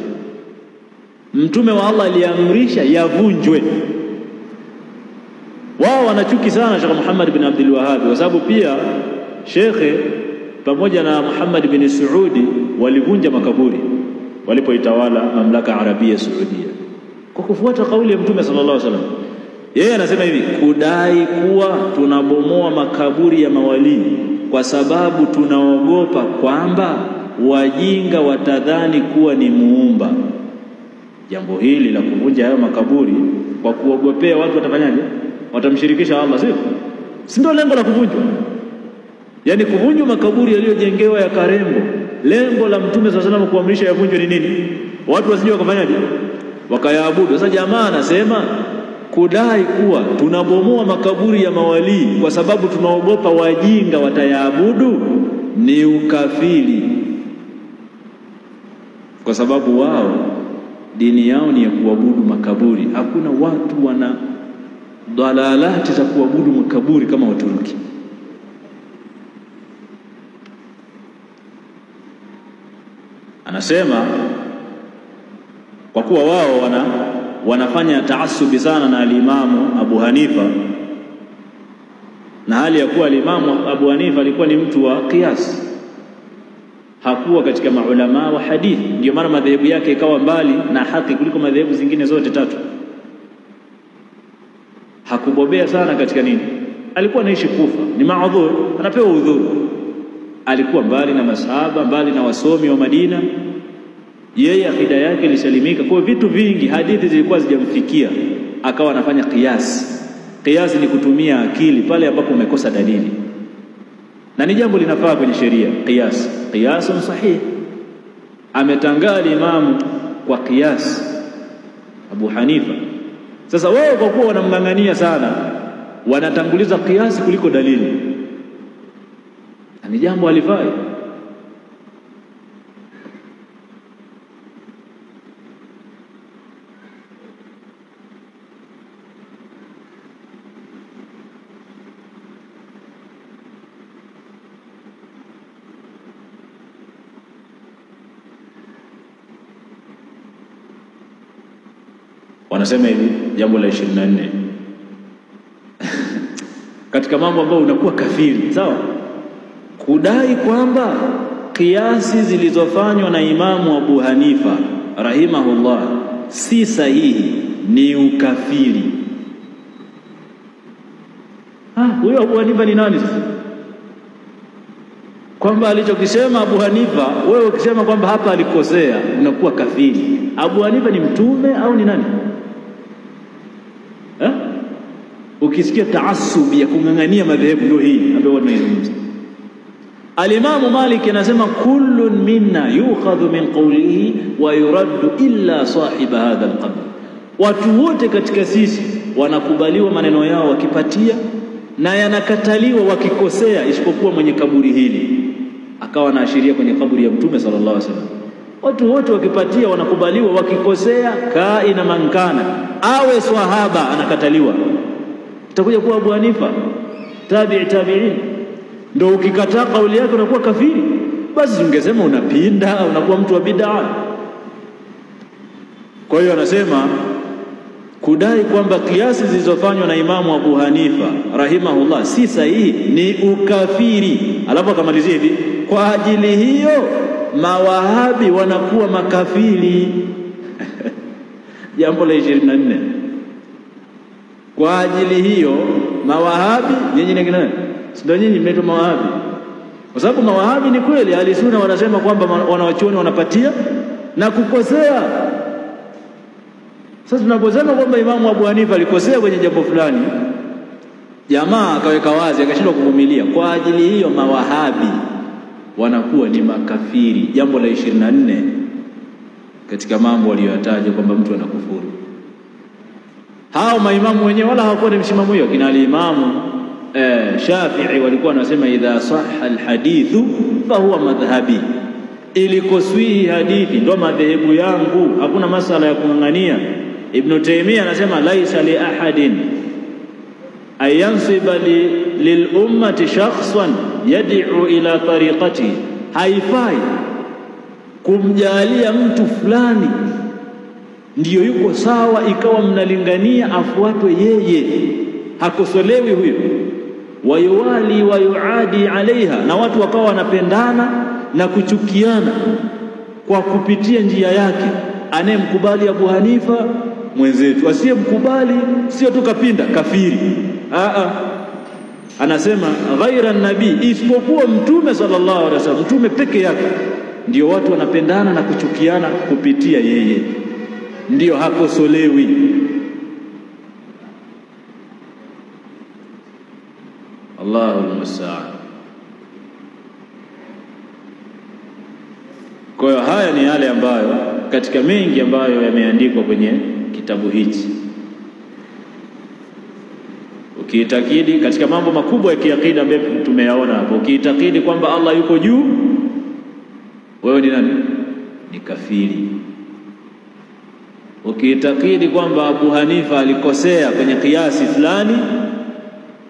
Mtume wa Allah aliamrisha yavunjwe. Wao wanachuki sana Sheikh Muhammad bin Abdul Wahhab, kwa sababu pia Sheikh pamoja na Muhammad bin Saudi walivunja makaburi walipoitawala mamlaka Arabia Saudia, kwa kufuata kauli ya Mtume sallallahu alaihi wasallam. Yeye anasema hivi, kudai kuwa tunabomoa makaburi ya mawali kwa sababu tunaogopa kwamba wajinga watadhani kuwa ni muumba. Jambo hili la kuvunja hayo makaburi kwa kuogopea watu watafanyaje? Watamshirikisha Allah, si ndio lengo la kuvunjwa? Yani kuvunjwa makaburi yaliyojengewa ya karembo, lengo la Mtume sallallahu alaihi wasallam kuamrisha yavunjwe ni nini? Watu wasije wakafanyaje? Wakayaabudu. Sasa jamaa anasema kudai kuwa tunabomoa makaburi ya mawali kwa sababu tunaogopa wajinga watayaabudu ni ukafiri, kwa sababu wao dini yao ni ya kuabudu makaburi. Hakuna watu wana dalalati za kuabudu makaburi kama Waturuki. Anasema kwa kuwa wao wanafanya taassubi sana na alimamu Abu Hanifa, na hali ya kuwa alimamu Abu Hanifa alikuwa ni mtu wa qiyas, hakuwa katika maulama wa hadithi. Ndio maana madhehebu yake ikawa mbali na haki kuliko madhehebu zingine zote tatu. Hakubobea sana katika nini, alikuwa anaishi Kufa, ni maadhur, anapewa udhuru. Alikuwa mbali na masahaba, mbali na wasomi wa Madina. Yeye akida yake ilisalimika, kwa vitu vingi hadithi zilikuwa zijamfikia, akawa anafanya qiyas. Qiyas ni kutumia akili pale ambapo umekosa dalili, na ni jambo linafaa kwenye sheria. Qiyasun sahih, ametangaa imamu kwa qiyas Abu Hanifa. Sasa wao kwa kuwa wanamng'ang'ania sana, wanatanguliza qiyas kuliko dalili, ni jambo halifai. wanasema hivi, jambo la 24 katika mambo ambayo unakuwa kafiri, sawa, kudai kwamba kiasi zilizofanywa na Imamu Abu Hanifa rahimahullah si sahihi ni ukafiri. Huyo Abu Hanifa ni nani sasa? Kwamba alichokisema Abu Hanifa, wewe ukisema kwamba hapa alikosea, unakuwa kafiri. Abu Hanifa ni mtume au ni nani? Ukisikia taassubi ya kung'ang'ania madhehebu ndio hii ambayo wanaizungumza. Al-Imam Malik anasema kullun minna yukhadhu min qawlihi wa yuraddu illa sahiba hadha al-qabr. Watu wote katika sisi wanakubaliwa maneno yao wakipatia, na yanakataliwa wakikosea, isipokuwa mwenye kaburi hili. Akawa anaashiria kwenye kaburi ya Mtume sallallahu alaihi wasallam. Watu wote wakipatia wanakubaliwa, wakikosea kaina mankana, awe swahaba anakataliwa. Itakuja kuwa Abu Hanifa tabi'in, ndio ukikataa kauli yake unakuwa kafiri. Basi ungesema unapinda, unakuwa mtu wa bid'a. Kwa hiyo anasema kudai kwamba kiasi zilizofanywa na Imamu Abu Hanifa rahimahullah si sahihi ni ukafiri. Alafu akamalizia hivi, kwa ajili hiyo mawahabi wanakuwa makafiri. Jambo la 24, kwa ajili hiyo mawahabi, nyinyi ni nani? Sio nyinyi mnaitwa mawahabi. Kwa sababu mawahabi ni kweli ahli sunna wanasema kwamba wanawachuoni wanapatia na kukosea. Sasa tunaposema kwamba Imamu Abu Hanifa alikosea kwenye jambo fulani, jamaa akaweka wazi, akashindwa kuvumilia, kwa ajili hiyo mawahabi wanakuwa ni makafiri. Jambo la 24 katika mambo aliyoyataja kwamba mtu anakufuru. Hao maimamu wenyewe wala hawakuwa na msimamo hiyo. Kina al-Imamu Shafi'i walikuwa wanasema idha sahha al-hadithu fa huwa madhhabi, ilikoswihi hadithi ndo madhehebu yangu, hakuna masala ya kung'ang'ania. Ibn Taymiyyah anasema laisa li ahadin ayansiba lil ummati shakhsan yad'u ila tariqati, haifai kumjalia mtu fulani ndiyo yuko sawa ikawa mnalingania afuatwe yeye, hakosolewi huyo. Wayuwali wayuadi alaiha, na watu wakawa wanapendana na kuchukiana kwa kupitia njia yake. Anayemkubali Abu Hanifa mwenzetu, asiyemkubali sio tu kapinda kafiri. Anasema ghaira nabii, isipokuwa Mtume sallallahu alaihi wasallam, Mtume peke yake ndio watu wanapendana na kuchukiana kupitia yeye, ndio hakosolewi. Allahul musta'an. Kwa hiyo haya ni yale ambayo katika mengi ambayo yameandikwa kwenye kitabu hichi. Ukiitakidi katika mambo makubwa ya kiakida ambayo tumeyaona hapo, ukiitakidi kwamba Allah yuko juu, wewe ni nani? Ni kafiri. Ukiitakidi kwamba Abu Hanifa alikosea kwenye kiasi fulani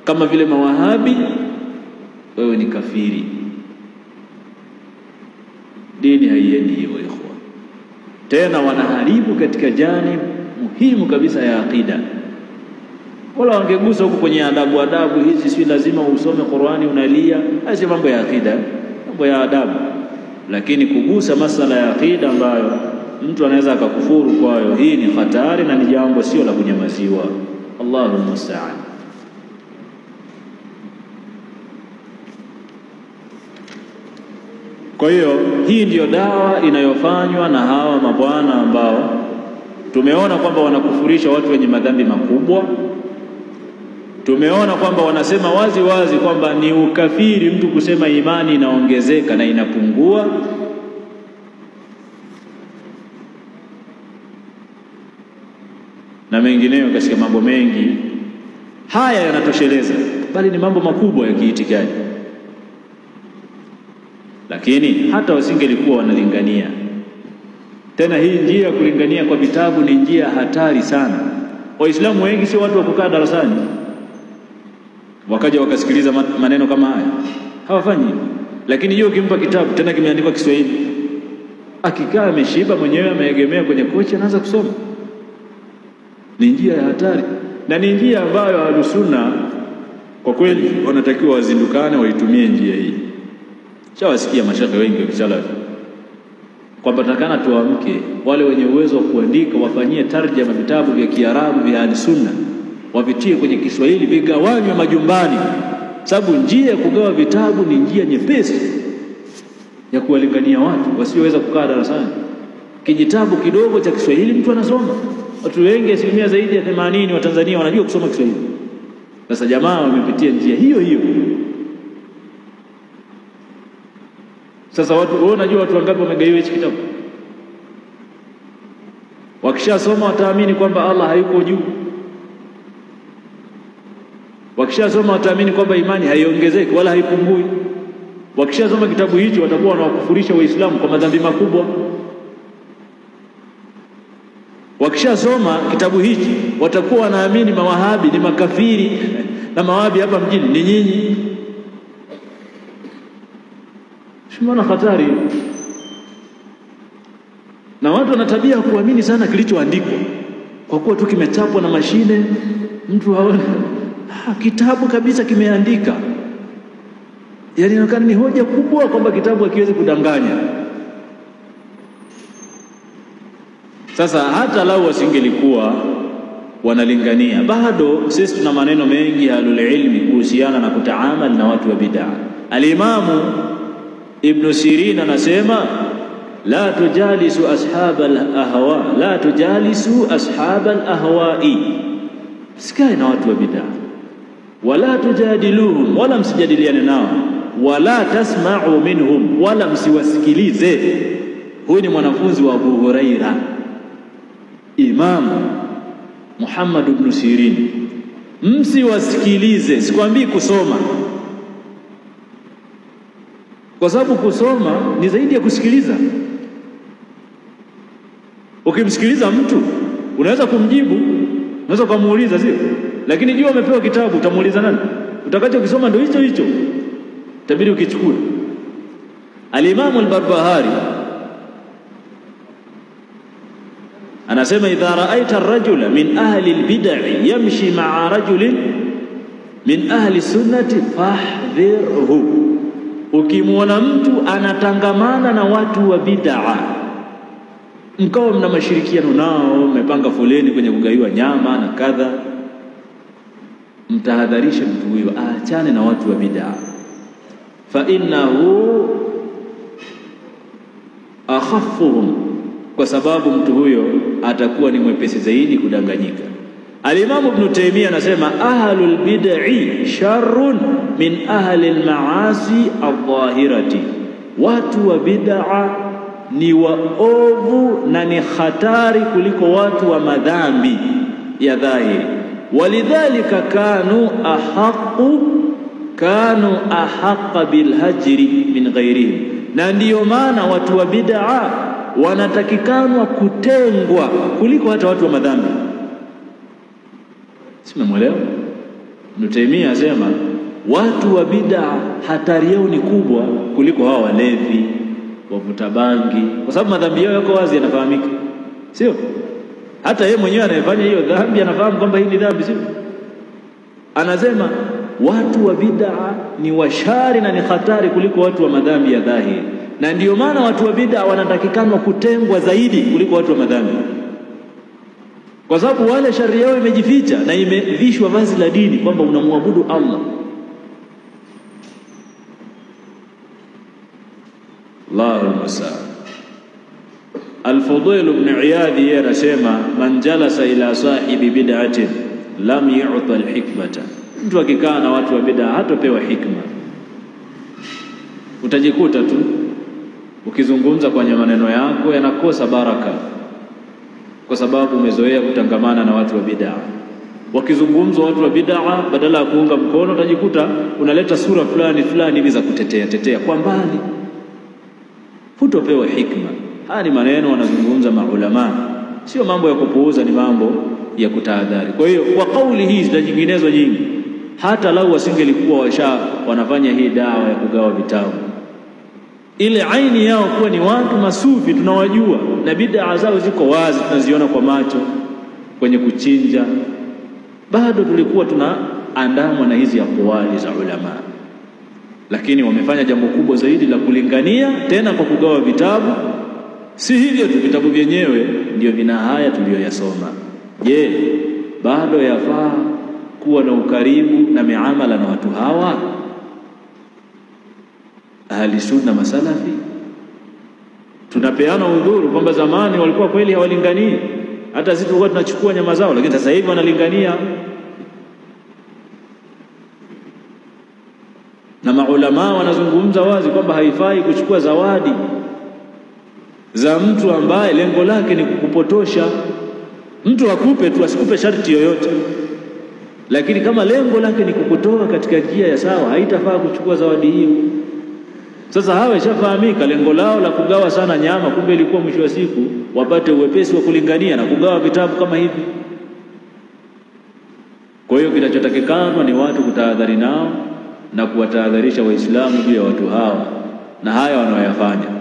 kama vile mawahabi, wewe ni kafiri. Dini haiendi hivyo ikhwa. Tena wanaharibu katika jani muhimu kabisa ya akida. Wala wangegusa huko kwenye adabu hizi, si lazima usome Qur'ani unalia, haya mambo ya akida, mambo ya adabu. Lakini kugusa masala ya akida ambayo mtu anaweza akakufuru kwayo, hii ni hatari na ni jambo sio la kunyamaziwa. Allahu musta'an. Kwa hiyo hii ndiyo dawa inayofanywa na hawa mabwana ambao tumeona kwamba wanakufurisha watu wenye madhambi makubwa. Tumeona kwamba wanasema wazi wazi kwamba ni ukafiri mtu kusema imani inaongezeka na inapungua. Na mengineyo katika mambo mengi. Haya yanatosheleza, bali ni mambo makubwa ya kiitikadi. Lakini hata wasingelikuwa wanalingania. Tena hii njia ya kulingania kwa vitabu ni njia hatari sana. Waislamu wengi sio watu wa kukaa darasani wakaja wakasikiliza maneno kama haya, hawafanyi. Lakini hiyo ukimpa kitabu tena kimeandikwa Kiswahili, akikaa ameshiba mwenyewe ameegemea kwenye kochi anaanza kusoma. ni njia ya hatari, na ni njia ambayo Ahlusunna kwa kweli wanatakiwa wazindukane waitumie njia hii. Shawasikia mashekhe wengi wa kisalafi kwamba takana tuamke, wale wenye uwezo wa kuandika wafanyie tarjama vitabu vya Kiarabu vya Ahlusunna, wavitie kwenye Kiswahili, vigawanywe majumbani, sababu njia ya kugawa vitabu ni njia nyepesi ya kuwalingania watu wasioweza kukaa darasani. Kijitabu kidogo cha Kiswahili mtu anasoma. Watu wengi, asilimia zaidi ya 80 wa Tanzania wanajua kusoma Kiswahili. Sasa jamaa wamepitia njia hiyo hiyo. Sasa watu unajua watu wangapi wamegaiwa hichi kitabu? Wakishasoma wataamini kwamba Allah hayuko juu. Wakishasoma wataamini kwamba imani haiongezeki wala haipungui. Wakishasoma kitabu hicho watakuwa wanawakufurisha Waislamu kwa madhambi makubwa. Wakishasoma kitabu hichi watakuwa wanaamini mawahabi ni makafiri na mawahabi hapa mjini ni nyinyi. Shimona hatari. Na watu wana tabia ya kuamini sana kilichoandikwa, kwa kuwa tu kimechapwa na mashine, mtu haona kitabu kabisa kimeandika. Yaani inaonekana ni hoja kubwa kwamba kitabu hakiwezi kudanganya. Sasa hata lau wasingelikuwa wanalingania, bado sisi tuna maneno mengi ya ahlul ilmi kuhusiana na kutaamal na watu wa bid'a. Al-Imamu Ibn Sirin anasema la tujalisu ashabal ahwa, la tujalisu ashabal ahwa'i, sikae na watu wa bid'a, wala tujadiluhum, wala msijadiliane nao, wala tasma'u minhum, wala msiwasikilize. Huyu ni mwanafunzi wa Abu Huraira, Imam Muhammad ibn Sirin. Msiwasikilize, sikwambii kusoma, kwa sababu kusoma ni zaidi ya kusikiliza. Ukimsikiliza mtu unaweza kumjibu, unaweza kumuuliza, sio? Lakini jua umepewa kitabu, utamuuliza nani? Utakachokisoma ndio hicho hicho, tabiri ukichukua. Al-Imam al-Barbahari anasema idha ra'aita ar-rajula min ahli al-bid'ah yamshi ma'a rajulin min ahli sunnati fahdhirhu, ukimwona mtu anatangamana na watu wa bid'a, mkao mna mashirikiano nao, mmepanga foleni kwenye kugaiwa nyama na kadha, mtahadharisha mtu huyo aachane na watu wa bid'a, fa innahu akhaffuhum, kwa sababu mtu huyo atakuwa ni mwepesi zaidi kudanganyika. Al-Imam Ibn Taymiyyah anasema ahlul bid'i sharrun min ahli al-ma'asi adh-dhahirati, watu wa bid'a ni waovu na ni hatari kuliko watu wa madhambi ya dhahiri. Walidhalika kanu ahaqqa bilhajri min ghairihim, na ndiyo maana watu wa bid'a wanatakikanwa kutengwa kuliko hata watu wa madhambi. Simemwelewa? Ibn Taymiyyah asema watu wa bid'a hatari yao ni kubwa kuliko hawa walevi, wavuta bangi, kwa sababu madhambi yao yako wazi, yanafahamika, sio? Hata yeye mwenyewe anayefanya hiyo dhambi anafahamu kwamba hii ni dhambi, sio? Anasema watu wa bid'a ni washari na ni hatari kuliko watu wa madhambi ya dhahiri, na ndiyo maana watu wa bid'a wanatakikana kutengwa zaidi kuliko watu wa madhambi, kwa sababu wale shari yao imejificha na imevishwa vazi la dini kwamba unamwabudu Allah. Allahu musta'an. Al-Fudail ibn Iyadh yeye anasema man jalasa ila sahibi bid'atin lam yu'ta al-hikmata, mtu akikaa na watu wa bid'a hatapewa hikma. Utajikuta tu ukizungumza kwenye maneno yako yanakosa baraka, kwa sababu umezoea kutangamana na watu wa bid'a. Wakizungumza watu wa bid'a, badala ya kuunga mkono, utajikuta unaleta sura fulani hivi za kutetea kwa mbali, hutopewa hikma. Haya ni maneno wanazungumza maulama, sio mambo ya kupuuza, ni mambo ya kutahadhari. Kwa hiyo kwa kauli hizi na nyinginezo nyingi, hata lau wasingelikuwa wanafanya hii dawa ya kugawa vitabu, ile aini yao kuwa ni watu masufi tunawajua na bid'a zao ziko wazi, tunaziona kwa macho, kwenye kuchinja, bado tulikuwa tunaandamwa na hizi aqwali za ulama. Lakini wamefanya jambo kubwa zaidi la kulingania, tena kwa kugawa vitabu. Si hivyo tu, vitabu vyenyewe ndio vina haya tuliyoyasoma. Je, bado yafaa kuwa na ukaribu na miamala na watu hawa ahli sunna masalafi? Tunapeana udhuru kwamba zamani walikuwa kweli hawalinganii, hata sisi tulikuwa tunachukua nyama zao, lakini sasa hivi wanalingania. Na maulama wanazungumza wazi kwamba haifai kuchukua zawadi za mtu ambaye lengo lake ni kukupotosha. Mtu akupe tu, asikupe sharti yoyote, lakini kama lengo lake ni kukutoa katika njia ya sawa, haitafaa kuchukua zawadi hiyo. Sasa hawa ishafahamika lengo lao la kugawa sana nyama, kumbe ilikuwa mwisho wa siku wapate uwepesi wa kulingania na kugawa vitabu kama hivi. Kwa hiyo kinachotakikana ni watu kutahadhari nao na kuwatahadharisha Waislamu juu ya watu hawa na haya wanaoyafanya.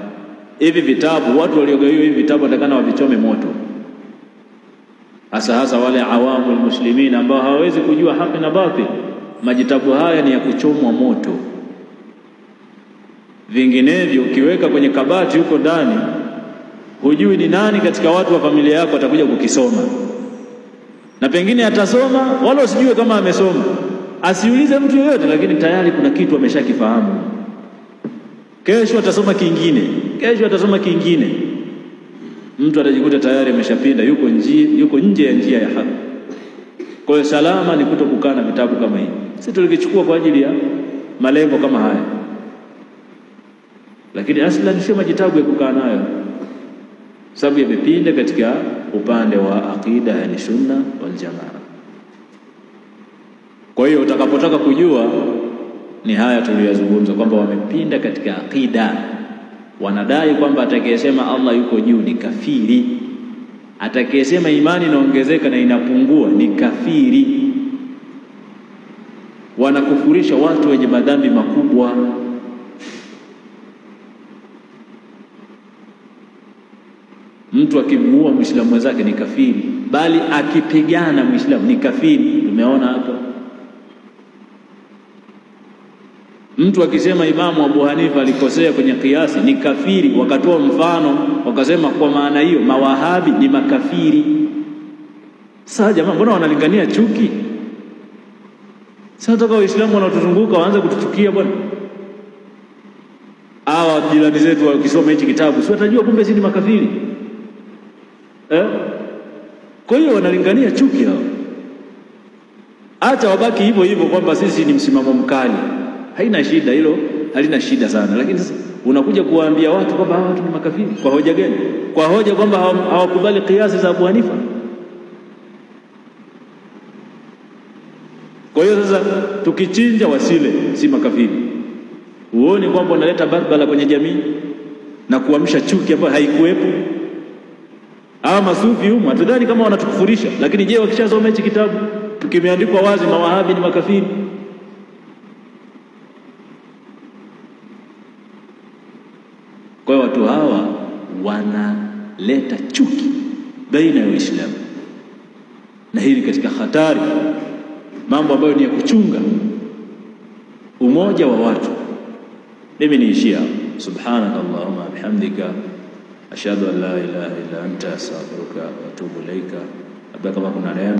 Hivi vitabu, watu waliogawiwa hivi vitabu watakana wavichome moto, hasa wale awamu muslimin ambao hawawezi kujua haki na batil. Majitabu haya ni ya kuchomwa moto. Vinginevyo ukiweka kwenye kabati huko ndani, hujui ni nani katika watu wa familia yako atakuja kukisoma, na pengine atasoma wala usijue kama amesoma, asiulize mtu yoyote, lakini tayari kuna kitu ameshakifahamu. Kesho atasoma kingine, mtu atajikuta tayari ameshapinda, yuko nje ya njia ya haki. Kwa hiyo salama ni kutokukaa na vitabu kama hivi. Sisi tulikichukua kwa ajili ya malengo kama haya, lakini aslan sio majitabu ya kukaa nayo, sababu yamepinda katika upande wa aqida ya sunna wal jamaa. Kwa hiyo utakapotaka kujua ni haya tuliyozungumza kwamba wamepinda katika aqida. Wanadai kwamba atakayesema Allah yuko juu ni kafiri, atakayesema imani inaongezeka na inapungua ni kafiri. Wanakufurisha watu wenye madhambi makubwa. Mtu akimuua Muislamu mwenzake ni kafiri, bali akipigana Muislamu ni kafiri. Tumeona hapo. Mtu akisema Imamu Abu Hanifa alikosea kwenye kiasi ni kafiri, wakatoa mfano wakasema kwa maana hiyo mawahabi ni makafiri. Sasa jamaa, mbona wanalingania chuki? Sasa toka Waislamu wanaotuzunguka waanze kutuchukia bwana. Hawa jirani zetu wakisoma hichi kitabu si watajua kumbe sisi ni makafiri. Kwa hiyo wanalingania chuki hao. Acha wabaki hivyo hivyo kwamba sisi ni msimamo mkali, haina shida, hilo halina shida sana. Lakini sasa unakuja kuwaambia watu kwamba hawa watu ni makafiri kwa hoja gani? Kwa hoja kwamba hawakubali kiasi za Abu Hanifa. Kwa hiyo sasa tukichinja wasile si makafiri. Uone kwamba unaleta barbara kwenye jamii na kuamsha chuki ambayo haikuwepo. Hawa masufi humu tudhani kama wanatukufurisha, lakini je, wakishasoma hichi kitabu kimeandikwa wazi mawahabi ni makafiri? Kwa hiyo watu hawa wanaleta chuki baina ya Waislamu, na hili katika hatari, mambo ambayo ni ya kuchunga umoja wa watu. Mimi niishia subhanakallahumma bihamdika ashhadu an la ilaha illa anta astaghfiruka wa atubu ilaika. Labda kama kuna neema